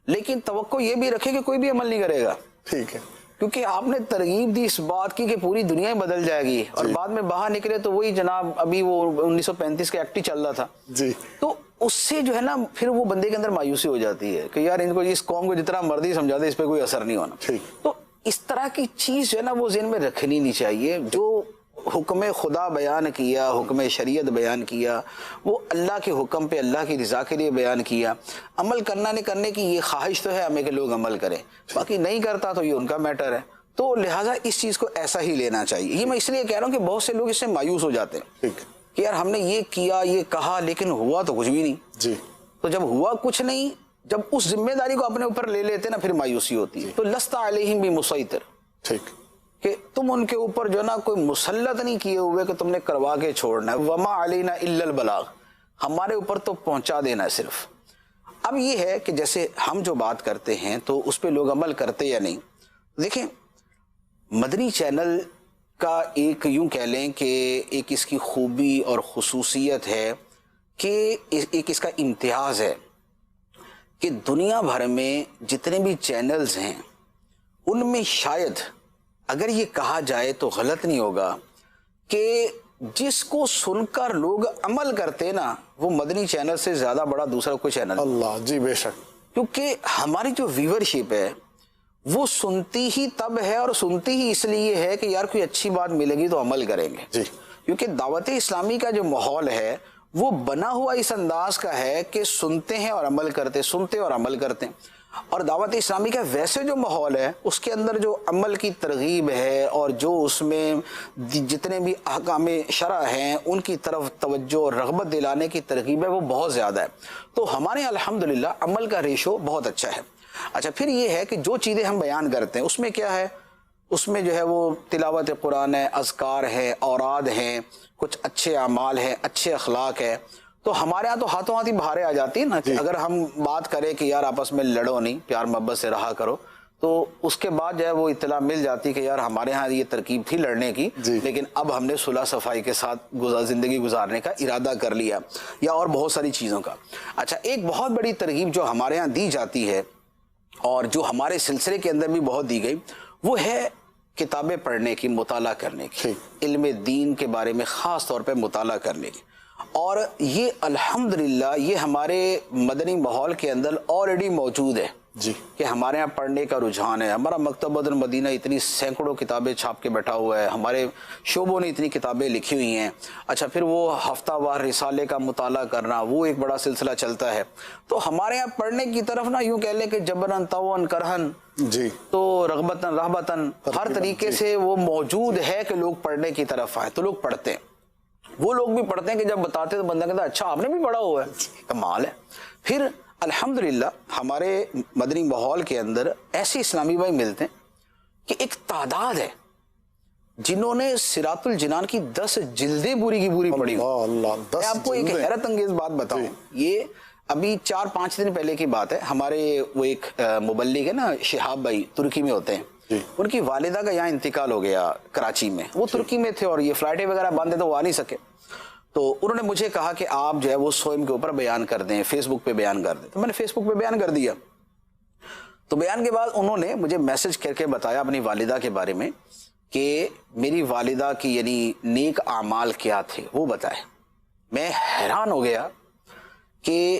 لیکن توقع یہ بھی رکھے کہ کوئی بھی عمل نہیں کرے گا. ٹھیک ہے، کیونکہ آپ نے ترغیب دی اس بات کی کہ پوری دنیا ہی بدل جائے گی، اور بعد میں باہر نکلے تو وہی جناب ابھی وہ 1935 کا ایکٹ ہی چل رہا تھا. تو اس سے جو ہے نا پھر وہ بندے کے اندر مایوسی ہو جاتی ہے کہ یار ان کو اس قوم کو جتنا مرضی سمجھا دے اس پہ کوئی اثر نہیں ہونا. تو اس طرح کی چیز جو ہے نا وہ ذہن میں رکھنی نہیں چاہیے. جو حکم خدا بیان کیا، حکم شریعت بیان کیا، وہ اللہ کے حکم پہ اللہ کی رضا کے لیے بیان کیا. عمل کرنا نہیں کرنے کی یہ خواہش تو ہے ہمیں کہ لوگ عمل کریں، باقی نہیں کرتا تو یہ ان کا میٹر ہے. تو لہٰذا اس چیز کو ایسا ہی لینا چاہیے. یہ میں اس لیے کہہ رہا ہوں کہ بہت سے لوگ اس سے مایوس ہو جاتے ہیں کہ یار ہم نے یہ کیا یہ کہا لیکن ہوا تو کچھ بھی نہیں. تو جب ہوا کچھ نہیں، جب اس ذمہ داری کو اپنے اوپر لے لیتے نا پھر مایوسی ہوتی ہے. تو لست علیہم بمسیطر، کہ تم ان کے اوپر جو نا کوئی مسلط نہیں کیے ہوئے کہ تم نے کروا کے چھوڑنا ہے. وما علینا الا البلاغ، ہمارے اوپر تو پہنچا دینا ہے صرف. اب یہ ہے کہ جیسے ہم جو بات کرتے ہیں تو اس پہ لوگ عمل کرتے یا نہیں. دیکھیں مدنی چینل کا ایک یوں کہہ لیں کہ ایک اس کی خوبی اور خصوصیت ہے کہ ایک اس کا امتیاز ہے کہ دنیا بھر میں جتنے بھی چینلز ہیں ان میں شاید اگر یہ کہا جائے تو غلط نہیں ہوگا کہ جس کو سن کر لوگ عمل کرتے نا وہ مدنی چینل سے زیادہ بڑا دوسرا کوئی چینل. اللہ جی بے شک، کیونکہ ہماری جو ویورشپ ہے وہ سنتی ہی تب ہے اور سنتی ہی اس لیے ہے کہ یار کوئی اچھی بات ملے گی تو عمل کریں گے. کیونکہ دعوت اسلامی کا جو ماحول ہے وہ بنا ہوا اس انداز کا ہے کہ سنتے ہیں اور عمل کرتے، سنتے اور عمل کرتے ہیں. اور دعوت اسلامی کا ویسے جو ماحول ہے اس کے اندر جو عمل کی ترغیب ہے اور جو اس میں جتنے بھی احکام شرع ہیں ان کی طرف توجہ اور رغبت دلانے کی ترغیب ہے وہ بہت زیادہ ہے. تو ہمارے الحمدللہ عمل کا ریشو بہت اچھا ہے. اچھا پھر یہ ہے کہ جو چیزیں ہم بیان کرتے ہیں اس میں کیا ہے، اس میں جو ہے وہ تلاوت قرآن ہے، اذکار ہے، اوراد ہیں، کچھ اچھے اعمال ہیں، اچھے اخلاق ہے. تو ہمارے ہاں تو ہاتھوں ہاتھ ہی بہاریں آ جاتی ہیں نا کہ اگر ہم بات کریں کہ یار آپس میں لڑو نہیں، پیار محبت سے رہا کرو، تو اس کے بعد جو ہے وہ اطلاع مل جاتی کہ یار ہمارے ہاں یہ ترکیب تھی لڑنے کی لیکن اب ہم نے صلح صفائی کے ساتھ زندگی گزارنے کا ارادہ کر لیا، یا اور بہت ساری چیزوں کا. اچھا ایک بہت بڑی ترغیب جو ہمارے ہاں دی جاتی ہے اور جو ہمارے سلسلے کے اندر بھی بہت دی گئی وہ ہے کتابیں پڑھنے کی، مطالعہ کرنے کی، علم دین کے بارے میں خاص طور پہ مطالعہ کرنے کی. اور یہ الحمدللہ یہ ہمارے مدنی ماحول کے اندر آلریڈی موجود ہے کہ ہمارے ہاں پڑھنے کا رجحان ہے. ہمارا مکتبۃ المدینہ اتنی سینکڑوں کتابیں چھاپ کے بیٹھا ہوا ہے، ہمارے شعبوں نے اتنی کتابیں لکھی ہوئی ہیں. اچھا پھر وہ ہفتہ وار رسالے کا مطالعہ کرنا وہ ایک بڑا سلسلہ چلتا ہے. تو ہمارے یہاں پڑھنے کی طرف نا یوں کہہ لیں کہ جبرن طوعن کرہن تو رغبتاً رہبتاً ہر طریقے سے وہ موجود ہے کہ لوگ پڑھنے کی طرف آئے. تو لوگ پڑھتے ہیں، وہ لوگ بھی پڑھتے ہیں کہ جب بتاتے تو بندہ کہتا ہے اچھا آپ نے بھی پڑھا ہوا ہے، کمال ہے. پھر الحمدللہ ہمارے مدنی ماحول کے اندر ایسے اسلامی بھائی ملتے ہیں کہ ایک تعداد ہے جنہوں نے صراط الجنان کی 10 جلدیں پوری کی پوری پڑھی. میں آپ کو ایک حیرت انگیز بات بتاؤں، یہ ابھی 4-5 دن پہلے کی بات ہے. ہمارے وہ ایک مبلغ ہے نا شہاب بھائی، ترکی میں ہوتے ہیں، ان کی والدہ کا یہاں انتقال ہو گیا کراچی میں. وہ ترکی میں تھے اور یہ فلائٹیں وغیرہ بند ہے تو وہ آ نہیں سکے. تو انہوں نے مجھے کہا کہ آپ جو ہے وہ سوئم کے اوپر بیان کر دیں، فیس بک پہ بیان کر دیں. تو میں نے فیس بک پہ بیان کر دیا. تو بیان کے بعد انہوں نے مجھے میسج کر کے بتایا اپنی والدہ کے بارے میں کہ میری والدہ کی یعنی نیک اعمال کیا تھے وہ بتائے. میں حیران ہو گیا کہ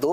2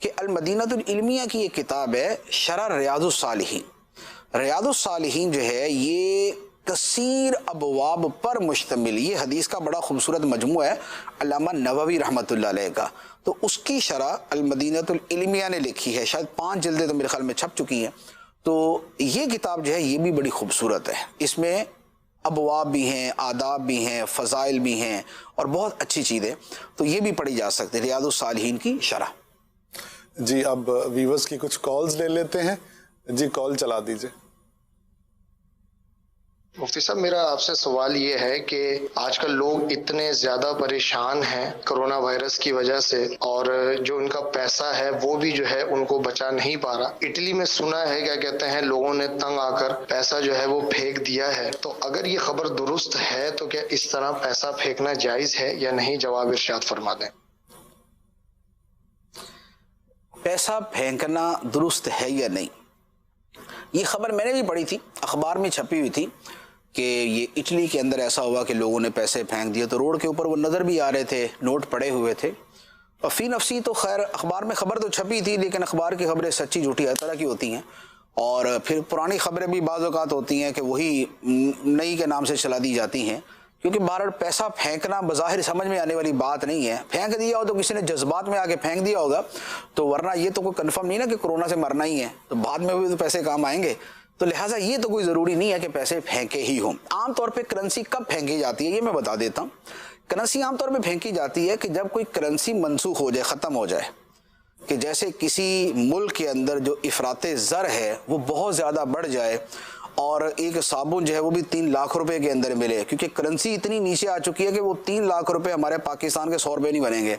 کہ المدینۃ العلمیہ کی ایک کتاب ہے شرح ریاض الصالحین۔ ریاض الصالحین جو ہے یہ کثیر ابواب پر مشتمل، یہ حدیث کا بڑا خوبصورت مجموعہ ہے علامہ نووی رحمۃ اللہ علیہ کا، تو اس کی شرح المدینۃ العلمیہ نے لکھی ہے، شاید 5 جلدیں تو میرے خیال میں چھپ چکی ہیں۔ تو یہ کتاب جو ہے یہ بھی بڑی خوبصورت ہے، اس میں ابواب بھی ہیں، آداب بھی ہیں، فضائل بھی ہیں اور بہت اچھی چیزیں، تو یہ بھی پڑھی جا سکتی ہے ریاض الصالحین کی شرح۔ جی اب ویورز کی کچھ کالز لے لیتے ہیں، جی کال چلا دیجئے۔ مفتی صاحب میرا آپ سے سوال یہ ہے کہ آج کل لوگ اتنے زیادہ پریشان ہیں کرونا وائرس کی وجہ سے، اور جو ان کا پیسہ ہے وہ بھی جو ہے ان کو بچا نہیں پا رہا۔ اٹلی میں سنا ہے کیا کہتے ہیں لوگوں نے تنگ آ کر پیسہ جو ہے وہ پھینک دیا ہے، تو اگر یہ خبر درست ہے تو کیا اس طرح پیسہ پھینکنا جائز ہے یا نہیں؟ جواب ارشاد فرما دیں۔ پیسہ پھینکنا درست ہے یا نہیں، یہ خبر میں نے بھی پڑھی تھی، اخبار میں چھپی ہوئی تھی کہ یہ اٹلی کے اندر ایسا ہوا کہ لوگوں نے پیسے پھینک دیے، تو روڈ کے اوپر وہ نظر بھی آ رہے تھے، نوٹ پڑے ہوئے تھے، اور فی نفسی تو خیر اخبار میں خبر تو چھپی تھی، لیکن اخبار کی خبریں سچی جھوٹی ہر طرح کی ہوتی ہیں، اور پھر پرانی خبریں بھی بعض اوقات ہوتی ہیں کہ وہی نئی کے نام سے چلا دی جاتی ہیں، کیونکہ بہرحال پیسہ پھینکنا بظاہر سمجھ میں آنے والی بات نہیں ہے، پھینک دیا ہو تو کسی نے جذبات میں آ کے پھینک دیا ہوگا، تو ورنہ یہ تو کوئی کنفرم نہیں نا کہ کورونا سے مرنا ہی ہے، تو بعد میں بھی تو پیسے کام آئیں گے، تو لہٰذا یہ تو کوئی ضروری نہیں ہے کہ پیسے پھینکے ہی ہوں۔ عام طور پہ کرنسی کب پھینکی جاتی ہے یہ میں بتا دیتا ہوں۔ کرنسی عام طور پہ پھینکی جاتی ہے کہ جب کوئی کرنسی منسوخ ہو جائے، ختم ہو جائے، کہ جیسے کسی ملک کے اندر جو افراط زر ہے وہ بہت زیادہ بڑھ جائے، اور ایک صابن جو ہے وہ بھی 3 لاکھ روپے کے اندر ملے، کیونکہ کرنسی اتنی نیچے آ چکی ہے کہ وہ 3 لاکھ روپے ہمارے پاکستان کے 100 روپے نہیں بنیں گے،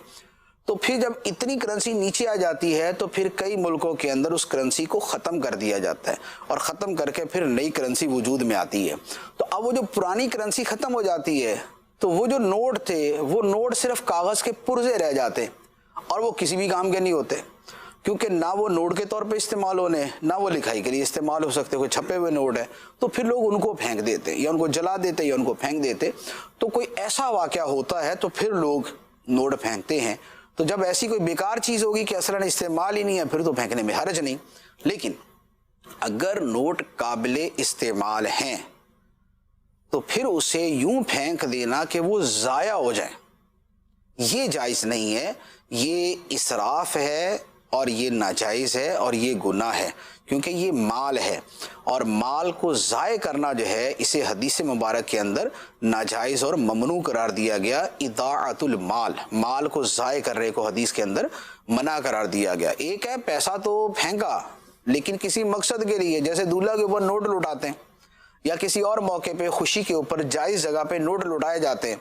تو پھر جب اتنی کرنسی نیچے آ جاتی ہے تو پھر کئی ملکوں کے اندر اس کرنسی کو ختم کر دیا جاتا ہے، اور ختم کر کے پھر نئی کرنسی وجود میں آتی ہے۔ تو اب وہ جو پرانی کرنسی ختم ہو جاتی ہے تو وہ جو نوٹ تھے وہ نوٹ صرف کاغذ کے پرزے رہ جاتے، اور وہ کسی بھی کام کے نہیں ہوتے، کیونکہ نہ وہ نوٹ کے طور پہ استعمال ہونے، نہ وہ لکھائی کے لیے استعمال ہو سکتے، کوئی چھپے ہوئے نوٹ ہے، تو پھر لوگ ان کو پھینک دیتے یا ان کو جلا دیتے یا ان کو پھینک دیتے۔ تو کوئی ایسا واقعہ ہوتا ہے تو پھر لوگ نوٹ پھینکتے ہیں، تو جب ایسی کوئی بیکار چیز ہوگی کہ اصلاً استعمال ہی نہیں ہے پھر تو پھینکنے میں حرج نہیں، لیکن اگر نوٹ قابل استعمال ہیں تو پھر اسے یوں پھینک دینا کہ وہ ضائع ہو جائے، یہ جائز نہیں ہے، یہ اسراف ہے اور یہ ناجائز ہے اور یہ گناہ ہے، کیونکہ یہ مال ہے، اور مال کو ضائع کرنا جو ہے اسے حدیث مبارک کے اندر ناجائز اور ممنوع قرار دیا گیا۔ اضاعت المال، مال کو ضائع کرنے کو حدیث کے اندر منع قرار دیا گیا۔ ایک ہے پیسہ تو پھینکا لیکن کسی مقصد کے لیے، جیسے دولہا کے اوپر نوٹ لوٹاتے ہیں یا کسی اور موقع پہ خوشی کے اوپر جائز جگہ پہ نوٹ لوٹائے جاتے ہیں،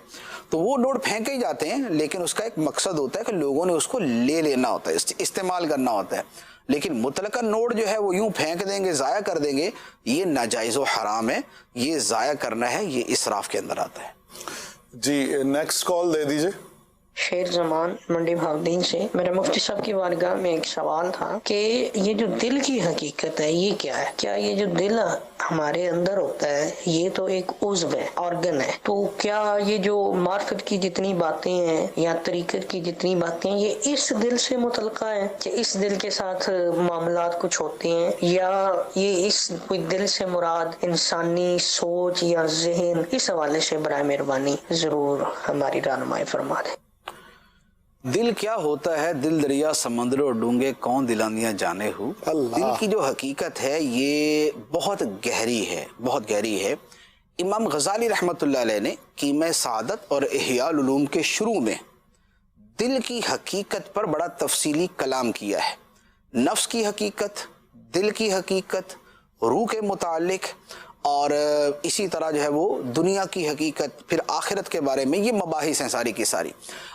تو وہ نوٹ پھینکے ہی جاتے ہیں، لیکن اس کا ایک مقصد ہوتا ہے کہ لوگوں نے اس کو لے لینا ہوتا ہے، استعمال کرنا ہوتا ہے، لیکن مطلقاً نوٹ جو ہے وہ یوں پھینک دیں گے، ضائع کر دیں گے، یہ ناجائز و حرام ہے، یہ ضائع کرنا ہے، یہ اسراف کے اندر آتا ہے۔ جی نیکسٹ کال دے دیجئے۔ شیر زمان منڈی بھاودین سے، میرا مفتی صاحب کی بارگاہ میں ایک سوال تھا کہ یہ جو دل کی حقیقت ہے یہ کیا ہے؟ کیا یہ جو دل ہمارے اندر ہوتا ہے یہ تو ایک عضو ہے، آرگن ہے، تو کیا یہ جو معرفت کی جتنی باتیں ہیں یا طریقت کی جتنی باتیں ہیں یہ اس دل سے متعلقہ ہیں کہ اس دل کے ساتھ معاملات کچھ ہوتے ہیں، یا یہ اس کوئی دل سے مراد انسانی سوچ یا ذہن؟ اس حوالے سے برائے مہربانی ضرور ہماری رہنمائی فرما دیں۔ دل کیا ہوتا ہے؟ دل دریا سمندروں ڈونگے کون دلاندیاں جانے ہو۔ دل کی جو حقیقت ہے یہ بہت گہری ہے، بہت گہری ہے۔ امام غزالی رحمۃ اللہ علیہ نے کیمہ سعادت اور احیاء العلوم کے شروع میں دل کی حقیقت پر بڑا تفصیلی کلام کیا ہے، نفس کی حقیقت، دل کی حقیقت، روح کے متعلق، اور اسی طرح جو ہے وہ دنیا کی حقیقت، پھر آخرت کے بارے میں، یہ مباحث ہیں ساری کی ساری۔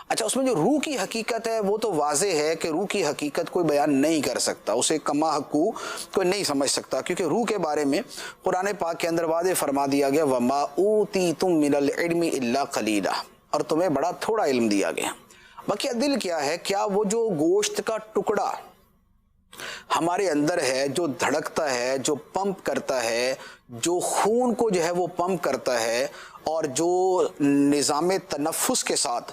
اچھا، اس میں جو روح کی حقیقت ہے وہ تو واضح ہے کہ روح کی حقیقت کوئی بیان نہیں کر سکتا، اسے کما حقو کوئی نہیں سمجھ سکتا، کیونکہ روح کے بارے میں قرآن پاک کے اندر واضح فرما دیا گیا وَمَا أُوتِيتُم مِّنَ الْعِلْمِ إِلَّا قَلِيلًا، اور تمہیں بڑا تھوڑا علم دیا گیا۔ باقی دل کیا ہے؟ کیا وہ جو گوشت کا ٹکڑا ہمارے اندر ہے، جو دھڑکتا ہے، جو پمپ کرتا ہے، جو خون کو جو ہے وہ پمپ کرتا ہے، اور جو نظام تنفس کے ساتھ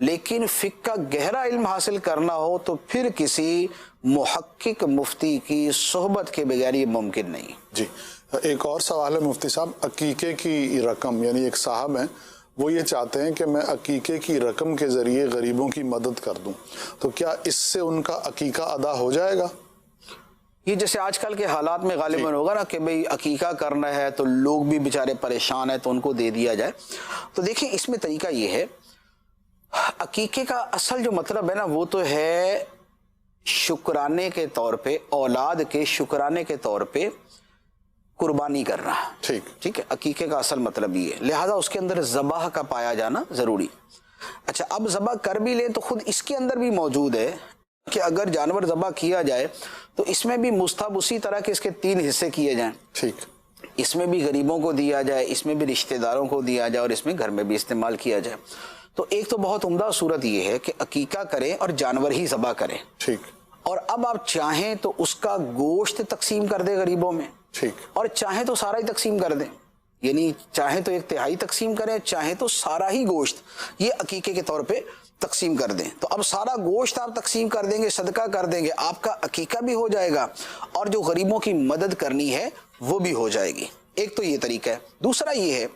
لیکن فقہ کا گہرا علم حاصل کرنا ہو تو پھر کسی محقق مفتی کی صحبت کے بغیر یہ ممکن نہیں. جی ایک اور سوال ہے مفتی صاحب، عقیقے کی رقم، یعنی ایک صاحب ہیں وہ یہ چاہتے ہیں کہ میں عقیقے کی رقم کے ذریعے غریبوں کی مدد کر دوں، تو کیا اس سے ان کا عقیقہ ادا ہو جائے گا؟ یہ جیسے آج کل کے حالات میں غالباً ہوگا نا کہ بھئی عقیقہ کرنا ہے تو لوگ بھی بیچارے پریشان ہیں تو ان کو دے دیا جائے. تو دیکھیں اس میں طریقہ یہ ہے، عقیقے کا اصل جو مطلب ہے نا وہ تو ہے شکرانے کے طور پہ، اولاد کے شکرانے کے طور پہ قربانی کرنا. ٹھیک ہے، عقیقے کا اصل مطلب یہ ہے، لہذا اس کے اندر ذبح کا پایا جانا ضروری. اچھا اب ذبح کر بھی لیں تو خود اس کے اندر بھی موجود ہے کہ اگر جانور ذبح کیا جائے تو اس میں بھی مستحب اسی طرح کے اس کے 3 حصے کیے جائیں. ٹھیک، اس میں بھی غریبوں کو دیا جائے، اس میں بھی رشتہ داروں کو دیا جائے، اور اس میں گھر میں بھی استعمال کیا جائے. تو ایک تو بہت عمدہ صورت یہ ہے کہ عقیقہ کریں اور جانور ہی ذبح کریں. ٹھیک، اور اب آپ چاہیں تو اس کا گوشت تقسیم کر دیں غریبوں میں، ٹھیک، اور چاہیں تو سارا ہی تقسیم کر دیں، یعنی چاہیں تو 1/3 تقسیم کریں، چاہیں تو سارا ہی گوشت یہ عقیقے کے طور پہ تقسیم کر دیں. تو اب سارا گوشت آپ تقسیم کر دیں گے، صدقہ کر دیں گے، آپ کا عقیقہ بھی ہو جائے گا اور جو غریبوں کی مدد کرنی ہے وہ بھی ہو جائے گی. ایک تو یہ طریقہ ہے. دوسرا یہ ہے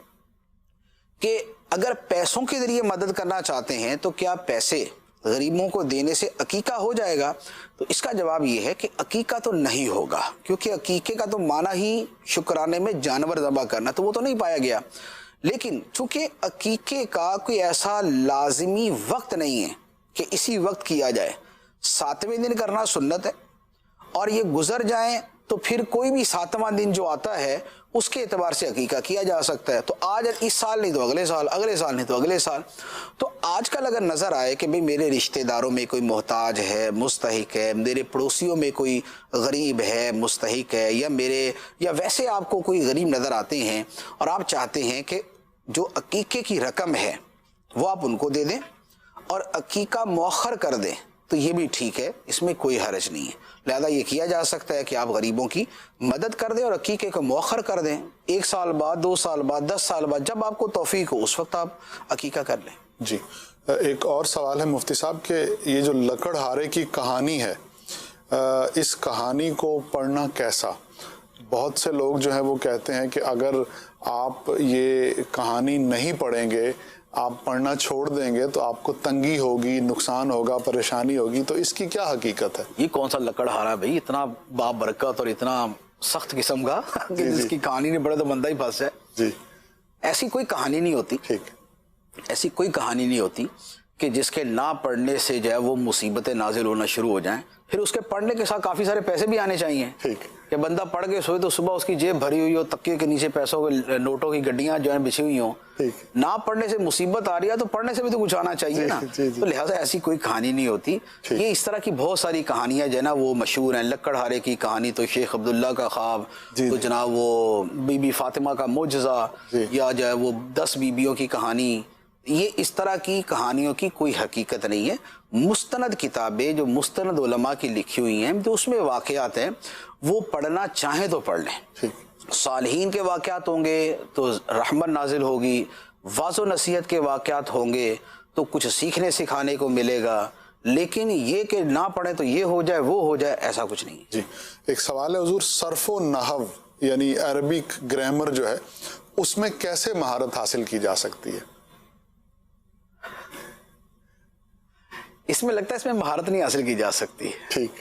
کہ اگر پیسوں کے ذریعے مدد کرنا چاہتے ہیں تو کیا پیسے غریبوں کو دینے سے عقیقہ ہو جائے گا؟ تو اس کا جواب یہ ہے کہ عقیقہ تو نہیں ہوگا، کیونکہ عقیقے کا تو معنی ہی شکرانے میں جانور ذبح کرنا، تو وہ تو نہیں پایا گیا. لیکن چونکہ عقیقے کا کوئی ایسا لازمی وقت نہیں ہے کہ اسی وقت کیا جائے، 7ویں دن کرنا سنت ہے، اور یہ گزر جائیں تو پھر کوئی بھی 7واں دن جو آتا ہے اس کے اعتبار سے عقیقہ کیا جا سکتا ہے. تو آج اس سال نہیں تو اگلے سال، اگلے سال نہیں تو اگلے سال. تو آج کل اگر نظر آئے کہ بھئی میرے رشتہ داروں میں کوئی محتاج ہے، مستحق ہے، میرے پڑوسیوں میں کوئی غریب ہے، مستحق ہے، یا ویسے آپ کو کوئی غریب نظر آتے ہیں اور آپ چاہتے ہیں کہ جو عقیقے کی رقم ہے وہ آپ ان کو دے دیں اور عقیقہ مؤخر کر دیں، تو یہ بھی ٹھیک ہے، اس میں کوئی حرج نہیں ہے. لہذا یہ کیا جا سکتا ہے کہ آپ غریبوں کی مدد کر دیں اور عقیقے کو مؤخر کر دیں. 1 سال بعد، 2 سال بعد، 10 سال بعد، جب آپ کو توفیق ہو اس وقت آپ عقیقہ کر لیں. جی ایک اور سوال ہے مفتی صاحب کہ یہ جو لکڑہارے کی کہانی ہے، اس کہانی کو پڑھنا کیسا؟ بہت سے لوگ جو ہیں وہ کہتے ہیں کہ اگر آپ یہ کہانی نہیں پڑھیں گے، آپ پڑھنا چھوڑ دیں گے تو آپ کو تنگی ہوگی، نقصان ہوگا، پریشانی ہوگی، تو اس کی کیا حقیقت ہے؟ یہ کون سا لکڑہارا بھائی، اتنا بابرکت اور اتنا سخت قسم کا کہ جس کی کہانی نہیں پڑھے تو بندہ ہی پھنس ہے. جی ایسی کوئی کہانی نہیں ہوتی. ٹھیک، ایسی کوئی کہانی نہیں ہوتی کہ جس کے نہ پڑھنے سے جو ہے وہ مصیبتیں نازل ہونا شروع ہو جائیں. پھر اس کے پڑھنے کے ساتھ کافی سارے پیسے بھی آنے چاہیے. ٹھیک، کہ بندہ پڑھ کے سوئے تو صبح اس کی جیب بھری ہوئی ہو، تکیے کے نیچے پیسوں کے نوٹوں کی گڈیاں جو ہیں بچھی ہوئی ہوں. ٹھیک، نہ پڑھنے سے مصیبت آ رہی ہے تو پڑھنے سے بھی تو کچھ آنا چاہیے نا. تو لہٰذا ایسی کوئی کہانی نہیں ہوتی. یہ اس طرح کی بہت ساری کہانیاں جو ہے نا وہ مشہور ہیں. لکڑہارے کی کہانی تو شیخ عبداللہ کا خواب، تو جناب وہ بی بی فاطمہ کا معجزہ، یا جو ہے وہ 10 بیویوں کی کہانی. یہ اس طرح کی کہانیوں کی کوئی حقیقت نہیں ہے. مستند کتابیں جو مستند علماء کی لکھی ہوئی ہیں جو اس میں واقعات ہیں وہ پڑھنا چاہیں تو پڑھ لیں. صالحین کے واقعات ہوں گے تو رحمت نازل ہوگی، واعظ و نصیحت کے واقعات ہوں گے تو کچھ سیکھنے سکھانے کو ملے گا. لیکن یہ کہ نہ پڑھیں تو یہ ہو جائے وہ ہو جائے، ایسا کچھ نہیں. جی ایک سوال ہے حضور، صرف و نحو یعنی عربک گرامر جو ہے اس میں کیسے مہارت حاصل کی جا سکتی ہے؟ اس میں لگتا ہے اس میں مہارت نہیں حاصل کی جا سکتی. ٹھیک،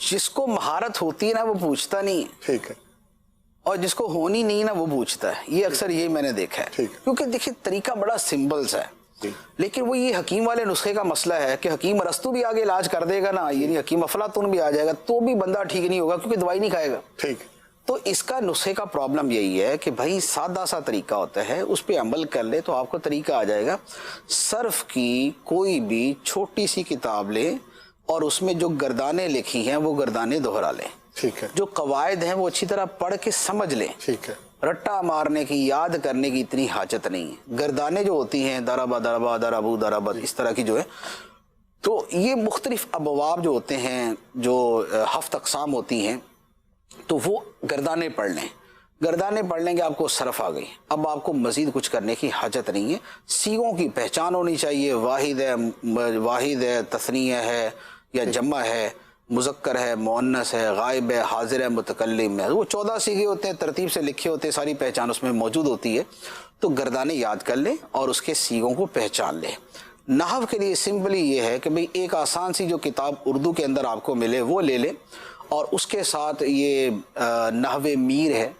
جس کو مہارت ہوتی ہے نا وہ پوچھتا نہیں، ٹھیک ہے، اور جس کو ہونی نہیں نا وہ پوچھتا ہے. یہ اکثر یہ میں نے دیکھا ہے. کیونکہ دیکھیں طریقہ بڑا سمپل سا ہے، لیکن وہ یہ حکیم والے نسخے کا مسئلہ ہے کہ حکیم ارسطو بھی آگے علاج کر دے گا نا، یعنی حکیم افلاطون بھی آ جائے گا تو بھی بندہ ٹھیک نہیں ہوگا کیونکہ دوائی نہیں کھائے گا. ٹھیک، تو اس کا نسخے کا پرابلم یہی ہے کہ بھائی سادہ سا طریقہ ہوتا ہے، اس پہ عمل کر لے تو آپ کو طریقہ آ جائے گا. صرف کی کوئی بھی چھوٹی سی کتاب لیں اور اس میں جو گردانیں لکھی ہیں وہ گردانیں دہرا لیں. ٹھیک ہے، جو قواعد ہیں وہ اچھی طرح پڑھ کے سمجھ لیں. ٹھیک ہے، رٹا مارنے کی، یاد کرنے کی اتنی حاجت نہیں ہے. گردانیں جو ہوتی ہیں دربا دربا دربو دربت اس طرح کی جو ہے، تو یہ مختلف ابواب جو ہوتے ہیں جو 7 اقسام ہوتی ہیں تو وہ گردانیں پڑھ لیں. گردانے پڑھ لیں گے آپ کو صرف آ گئی. اب آپ کو مزید کچھ کرنے کی حاجت نہیں ہے. سیغوں کی پہچان ہونی چاہیے. واحد ہے تثنیہ ہے یا جمع ہے، مذکر ہے مؤنث ہے، غائب ہے حاضر ہے متکلم ہے. وہ 14 سیغے ہوتے ہیں، ترتیب سے لکھے ہوتے ہیں، ساری پہچان اس میں موجود ہوتی ہے. تو گردانے یاد کر لیں اور اس کے سیغوں کو پہچان لیں. نحو کے لیے سمپلی یہ ہے کہ بھئی ایک آسان سی جو کتاب اردو کے اندر آپ کو ملے وہ لے لیں، اور اس کے ساتھ یہ نحو میر ہے.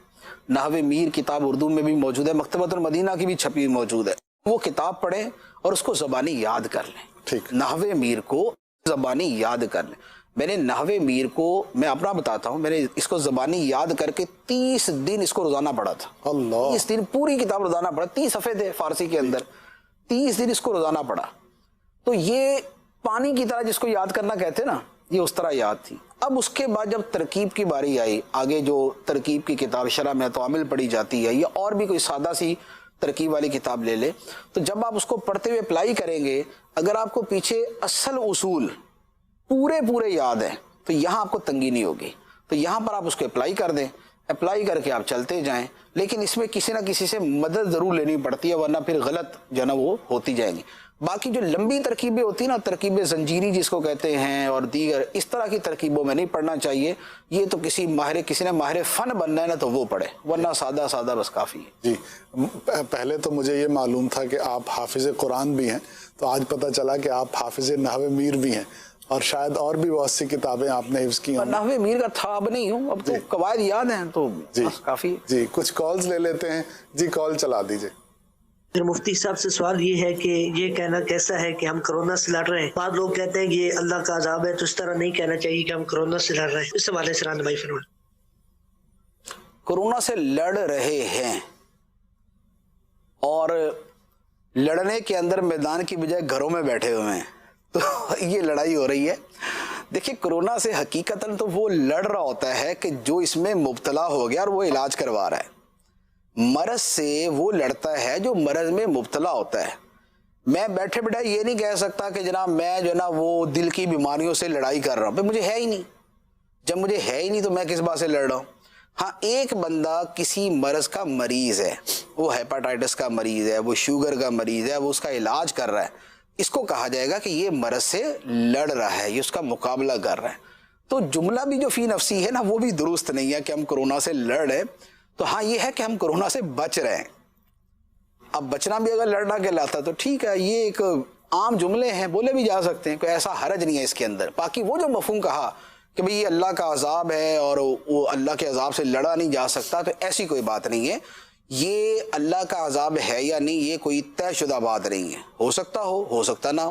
نحو میر کتاب اردو میں بھی موجود ہے، مکتبۃ المدینہ کی بھی چھپی موجود ہے. وہ کتاب پڑھیں اور اس کو زبانی یاد کر لیں. ٹھیک. نحو میر کو زبانی یاد کر لیں. میں نے نحو میر کو، میں اپنا بتاتا ہوں، میں نے اس کو زبانی یاد کر کے 30 دن اس کو روزانہ پڑھا تھا. اللہ، 30 دن پوری کتاب روزانہ پڑھا. 30 صفحے تھے فارسی کے اندر، 30 دن اس کو روزانہ پڑھا. تو یہ پانی کی طرح جس کو یاد کرنا کہتے ہیں نا، یہ اس طرح یاد تھی. اب اس کے بعد جب ترکیب کی باری آئی، آگے جو ترکیب کی کتاب شرح میں تو عامل پڑھی جاتی ہے، یا اور بھی کوئی سادہ سی ترکیب والی کتاب لے لے، تو جب آپ اس کو پڑھتے ہوئے اپلائی کریں گے، اگر آپ کو پیچھے اصل اصول پورے یاد ہیں تو یہاں آپ کو تنگی نہیں ہوگی. تو یہاں پر آپ اس کو اپلائی کر دیں، اپلائی کر کے آپ چلتے جائیں. لیکن اس میں کسی نہ کسی سے مدد ضرور لینی پڑتی ہے، ورنہ پھر غلط جو ہے نا وہ ہوتی جائیں گی. باقی جو لمبی ترکیبیں ہوتی ہیں نا، ترکیب زنجیری جس کو کہتے ہیں اور دیگر اس طرح کی ترکیبوں میں نہیں پڑھنا چاہیے. یہ تو کسی نے ماہر فن بننا ہے نا تو وہ پڑھے، ورنہ سادہ بس کافی ہے. جی پہلے تو مجھے یہ معلوم تھا کہ آپ حافظ قرآن بھی ہیں، تو آج پتہ چلا کہ آپ حافظ نحو میر بھی ہیں، اور شاید اور بھی بہت سی کتابیں آپ نے حفظ کی ہیں. نحو میر کا تھا اب نہیں ہوں، اب تو قواعد یاد ہیں تو بس کافی ہے. جی کچھ کالز لے لیتے ہیں. جی کال چلا دیجئے. مفتی صاحب سے سوال یہ ہے کہ یہ کہنا کیسا ہے کہ ہم کرونا سے لڑ رہے ہیں؟ بعض لوگ کہتے ہیں کہ یہ اللہ کا عذاب ہے، تو اس طرح نہیں کہنا چاہیے کہ ہم کرونا سے لڑ رہے ہیں. اس حوالے سے رہنمائی فرمائیں. کورونا سے لڑ رہے ہیں اور لڑنے کے اندر میدان کی بجائے گھروں میں بیٹھے ہوئے ہیں، تو یہ لڑائی ہو رہی ہے. دیکھیں کورونا سے حقیقتاً تو وہ لڑ رہا ہوتا ہے کہ جو اس میں مبتلا ہو گیا اور وہ علاج کروا رہا ہے. مرض سے وہ لڑتا ہے جو مرض میں مبتلا ہوتا ہے. میں بیٹھے بیٹھے یہ نہیں کہہ سکتا کہ جناب میں جو ہے نا وہ دل کی بیماریوں سے لڑائی کر رہا ہوں. بھائی مجھے ہے ہی نہیں. جب مجھے ہے ہی نہیں تو میں کس بات سے لڑ رہا ہوں؟ ہاں ایک بندہ کسی مرض کا مریض ہے، وہ ہیپاٹائٹس کا مریض ہے، وہ شوگر کا مریض ہے، وہ اس کا علاج کر رہا ہے، اس کو کہا جائے گا کہ یہ مرض سے لڑ رہا ہے، یہ اس کا مقابلہ کر رہا ہے. تو جملہ بھی جو فی نفسی ہے نا وہ بھی درست نہیں ہے کہ ہم کورونا سے لڑ رہے. تو ہاں یہ ہے کہ ہم کورونا سے بچ رہے ہیں. اب بچنا بھی اگر لڑنا کہلاتا تو ٹھیک ہے، یہ ایک عام جملے ہیں، بولے بھی جا سکتے ہیں، کوئی ایسا حرج نہیں ہے اس کے اندر. باقی وہ جو مفہوم کہا کہ بھئی یہ اللہ کا عذاب ہے اور وہ اللہ کے عذاب سے لڑا نہیں جا سکتا، تو ایسی کوئی بات نہیں ہے. یہ اللہ کا عذاب ہے یا نہیں یہ کوئی طے شدہ بات نہیں ہے. ہو سکتا ہو سکتا نہ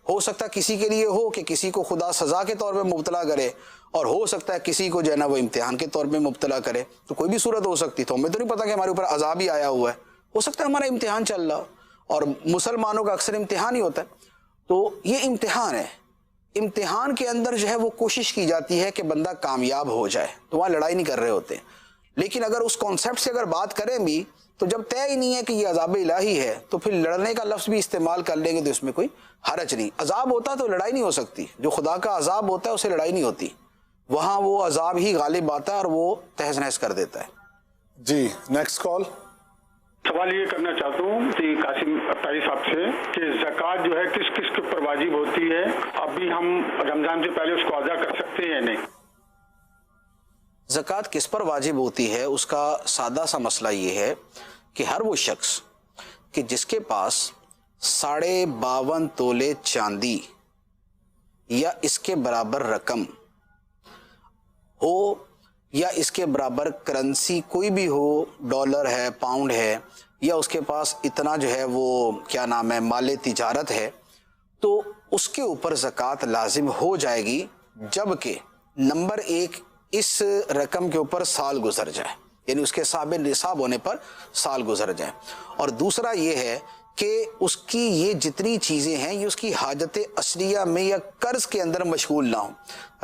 ہو سکتا کسی کے لیے ہو کہ کسی کو خدا سزا کے طور پہ مبتلا کرے، اور ہو سکتا ہے کسی کو جو ہے نا وہ امتحان کے طور پہ مبتلا کرے. تو کوئی بھی صورت ہو سکتی. تو ہمیں تو نہیں پتا کہ ہمارے اوپر عذاب ہی آیا ہوا ہے، ہو سکتا ہے ہمارا امتحان چل رہا، اور مسلمانوں کا اکثر امتحان ہی ہوتا ہے. تو یہ امتحان ہے. امتحان کے اندر جو ہے وہ کوشش کی جاتی ہے کہ بندہ کامیاب ہو جائے، تو وہاں لڑائی نہیں کر رہے ہوتے. لیکن اگر اس کانسیپٹ سے اگر بات کریں بھی تو جب طے ہی نہیں ہے کہ یہ عذاب الہی ہے تو پھر لڑنے کا لفظ بھی استعمال کر لیں گے تو اس میں کوئی حرج نہیں. عذاب ہوتا تو لڑائی نہیں ہو سکتی. جو خدا کا عذاب ہوتا ہے اسے لڑائی نہیں ہوتی. وہاں وہ عذاب ہی غالب آتا ہے اور وہ تہس نہس کر دیتا ہے. جی نیکسٹ کال. سوال یہ کرنا چاہتا ہوں کہ قاسم اختاری صاحب سے کہ زکوٰۃ جو ہے کس کس کے اوپر واجب ہوتی ہے؟ ابھی ہم رمضان سے پہلے اس کو ادا کر سکتے ہیں یا نہیں؟ زکوٰۃ کس پر واجب ہوتی ہے؟ اس کا سادہ سا مسئلہ یہ ہے کہ ہر وہ شخص کہ جس کے پاس 52.5 تولے چاندی یا اس کے برابر رقم ہو یا اس کے برابر کرنسی کوئی بھی ہو، ڈالر ہے، پاؤنڈ ہے، یا اس کے پاس اتنا جو ہے وہ کیا نام ہے مال تجارت ہے، تو اس کے اوپر زکوٰۃ لازم ہو جائے گی، جبکہ نمبر 1 اس رقم کے اوپر سال گزر جائے، یعنی اس کے صاحب نصاب ہونے پر سال گزر جائے. اور دوسرا یہ ہے کہ اس کی یہ جتنی چیزیں ہیں یہ اس کی حاجت اصلیہ میں یا قرض کے اندر مشغول نہ ہوں.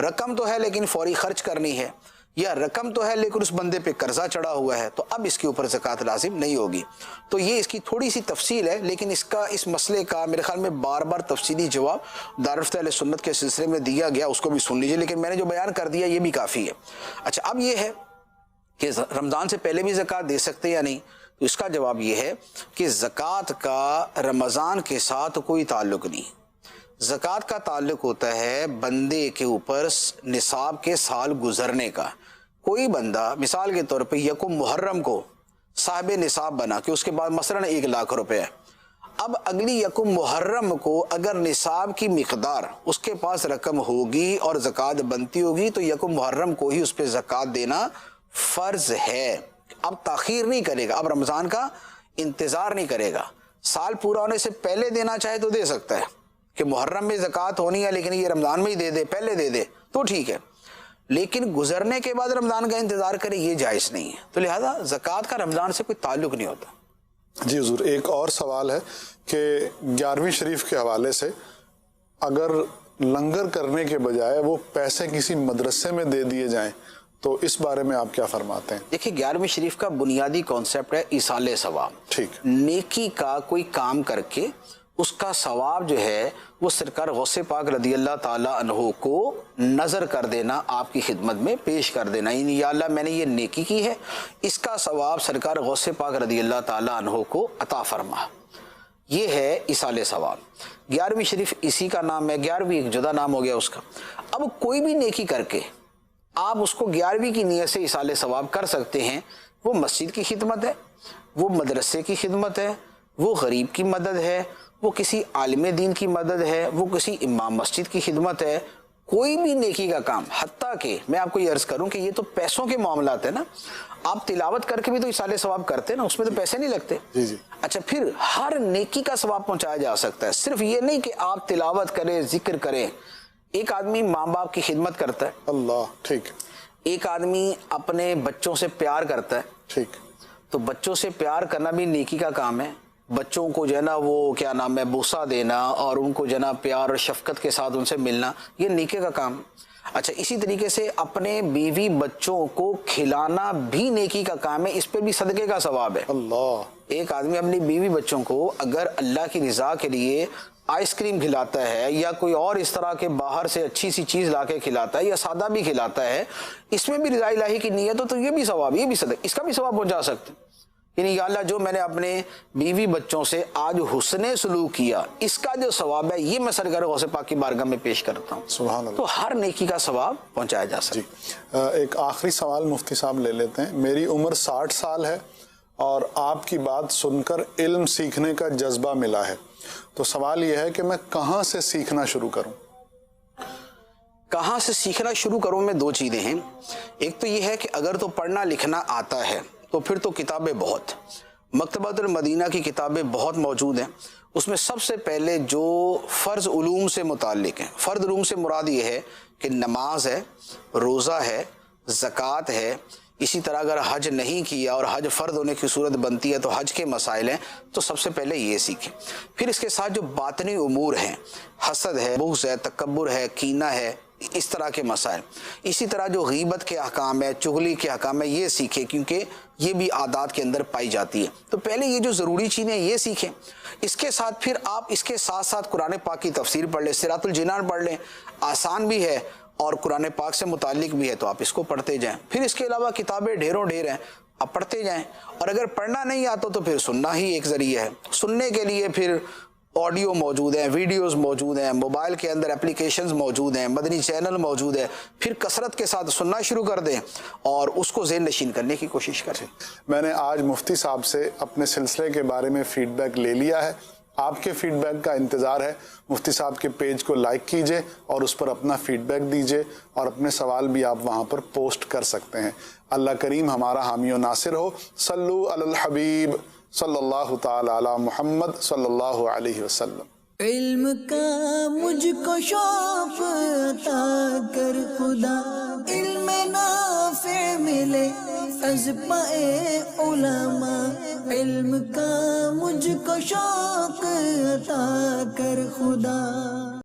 رقم تو ہے لیکن فوری خرچ کرنی ہے، یا رقم تو ہے لیکن اس بندے پہ قرضہ چڑھا ہوا ہے، تو اب اس کے اوپر زکوٰۃ لازم نہیں ہوگی. تو یہ اس کی تھوڑی سی تفصیل ہے، لیکن اس مسئلے کا میرے خیال میں بار تفصیلی جواب دارالفتہ اہل سنت کے سلسلے میں دیا گیا، اس کو بھی سن لیجیے، لیکن میں نے جو بیان کر دیا یہ بھی کافی ہے. اچھا اب یہ ہے کہ رمضان سے پہلے بھی زکوٰۃ دے سکتے یا نہیں؟ تو اس کا جواب یہ ہے کہ زکوٰۃ کا رمضان کے ساتھ کوئی تعلق نہیں. زکوٰۃ کا تعلق ہوتا ہے بندے کے اوپر نصاب کے سال گزرنے کا. کوئی بندہ مثال کے طور پہ یکم محرم کو صاحب نصاب بنا کہ اس کے بعد مثلاً 1 لاکھ روپے ہے. اب اگلی یکم محرم کو اگر نصاب کی مقدار اس کے پاس رقم ہوگی اور زکوٰۃ بنتی ہوگی تو یکم محرم کو ہی اس پہ زکوٰۃ دینا فرض ہے. اب تاخیر نہیں کرے گا، اب رمضان کا انتظار نہیں کرے گا. سال پورا ہونے سے پہلے دینا چاہے تو دے سکتا ہے کہ محرم میں زکوٰۃ ہونی ہے لیکن یہ رمضان میں ہی دے دے، پہلے دے دے تو ٹھیک ہے، لیکن گزرنے کے بعد رمضان کا انتظار کرے یہ جائز نہیں ہے. تو لہذا زکوٰۃ کا رمضان سے کوئی تعلق نہیں ہوتا. جی حضور، ایک اور سوال ہے کہ 11ویں شریف کے حوالے سے اگر لنگر کرنے کے بجائے وہ پیسے کسی مدرسے میں دے دیے جائیں تو اس بارے میں آپ کیا فرماتے ہیں؟ دیکھیں 11ویں شریف کا بنیادی کانسیپٹ ہے ایصال ثواب. ٹھیک. نیکی کا کوئی کام کر کے اس کا ثواب جو ہے وہ سرکار غوث پاک رضی اللہ تعالیٰ عنہ کو نظر کر دینا، آپ کی خدمت میں پیش کر دینا، یعنی یا اللہ میں نے یہ نیکی کی ہے، اس کا ثواب سرکار غوث پاک رضی اللہ تعالیٰ عنہ کو عطا فرما. یہ ہے ایصال ثواب. 11ویں شریف اسی کا نام ہے، 11ویں ایک جدا نام ہو گیا اس کا. اب کوئی بھی نیکی کر کے آپ اس کو 11ویں کی نیت سے ایصال ثواب کر سکتے ہیں. وہ مسجد کی خدمت ہے، وہ مدرسے کی خدمت ہے، وہ غریب کی مدد ہے، وہ کسی عالم دین کی مدد ہے، وہ کسی امام مسجد کی خدمت ہے. کوئی بھی نیکی کا کام، حتیٰ کہ میں آپ کو یہ عرض کروں کہ یہ تو پیسوں کے معاملات ہیں نا، آپ تلاوت کر کے بھی تو ایصال ثواب کرتے ہیں نا، اس میں تو پیسے نہیں لگتے. جی. اچھا، پھر ہر نیکی کا ثواب پہنچایا جا سکتا ہے. صرف یہ نہیں کہ آپ تلاوت کریں، ذکر کریں. ایک آدمی ماں باپ کی خدمت کرتا ہے، اللہ. ٹھیک. ایک آدمی اپنے بچوں سے پیار کرتا ہے. ٹھیک. تو بچوں سے پیار کرنا بھی نیکی کا کام ہے. بچوں کو جو ہے نا وہ کیا نام ہے بوسہ دینا اور ان کو جو ہے نا پیار اور شفقت کے ساتھ ان سے ملنا، یہ نیکی کا کام. اچھا، اسی طریقے سے اپنے بیوی بچوں کو کھلانا بھی نیکی کا کام ہے، اس پہ بھی صدقے کا ثواب ہے. اللہ. ایک آدمی اپنی بیوی بچوں کو اگر اللہ کی رضا کے لیے آئس کریم کھلاتا ہے یا کوئی اور اس طرح کے باہر سے اچھی سی چیز لا کے کھلاتا ہے یا سادہ بھی کھلاتا ہے، اس میں بھی رضا الہی کی نیت ہو تو یہ بھی ثواب، یہ بھی صدقہ، اس کا بھی ثواب پہنچا سکتے ہیں. یعنی یا اللہ جو میں نے اپنے بیوی بچوں سے آج حسن سلوک کیا، اس کا جو ثواب ہے یہ میں سرکار غوث پاک کی بارگاہ میں پیش کرتا ہوں. سبحان اللہ. تو ہر نیکی کا ثواب پہنچایا جا سکتا ہے. ایک آخری سوال مفتی صاحب لے لیتے ہیں. میری عمر 60 سال ہے اور آپ کی بات سن کر علم سیکھنے کا جذبہ ملا ہے، تو سوال یہ ہے کہ میں کہاں سے سیکھنا شروع کروں؟ کہاں سے سیکھنا شروع کروں میں 2 چیزیں ہیں. ایک تو یہ ہے کہ اگر تو پڑھنا لکھنا آتا ہے تو پھر تو کتابیں بہت، مکتبۃ المدینہ کی کتابیں بہت موجود ہیں. اس میں سب سے پہلے جو فرض علوم سے متعلق ہیں، فرض علوم سے مراد یہ ہے کہ نماز ہے، روزہ ہے، زکوٰۃ ہے. اسی طرح اگر حج نہیں کیا اور حج فرض ہونے کی صورت بنتی ہے تو حج کے مسائل ہیں، تو سب سے پہلے یہ سیکھیں. پھر اس کے ساتھ جو باطنی امور ہیں، حسد ہے، بغض ہے، تکبر ہے، کینہ ہے، اس طرح کے مسائل. اسی طرح جو غیبت کے احکام ہے، چغلی کے احکام ہے، یہ سیکھیں کیونکہ یہ بھی عادات کے اندر پائی جاتی ہے. تو پہلے یہ جو ضروری چیزیں یہ سیکھیں. اس کے ساتھ پھر آپ اس کے ساتھ ساتھ قرآن پاک کی تفسیر پڑھ لیں، صراط الجنان پڑھ لیں، آسان بھی ہے اور قرآن پاک سے متعلق بھی ہے تو آپ اس کو پڑھتے جائیں. پھر اس کے علاوہ کتابیں ڈھیروں ڈھیر ہیں، آپ پڑھتے جائیں. اور اگر پڑھنا نہیں آتا تو پھر سننا ہی ایک ذریعہ ہے. سننے کے لیے پھر آڈیو موجود ہیں، ویڈیوز موجود ہیں، موبائل کے اندر اپلیکیشنز موجود ہیں، مدنی چینل موجود ہے. پھر کثرت کے ساتھ سننا شروع کر دیں اور اس کو ذہن نشین کرنے کی کوشش کریں. میں نے آج مفتی صاحب سے اپنے سلسلے کے بارے میں فیڈ بیک لے لیا ہے. آپ کے فیڈ بیک کا انتظار ہے. مفتی صاحب کے پیج کو لائک کیجئے اور اس پر اپنا فیڈ بیک دیجئے اور اپنے سوال بھی آپ وہاں پر پوسٹ کر سکتے ہیں. اللہ کریم ہمارا حامی و ناصر ہو. صلو علی الحبیب صلی اللہ تعالی علی محمد صلی اللہ علیہ وسلم. علم کا مجھ کو شوق عطا کر خدا، علم نافع ملے از پائے علماء. علم کا مجھ کو شوق عطا کر خدا.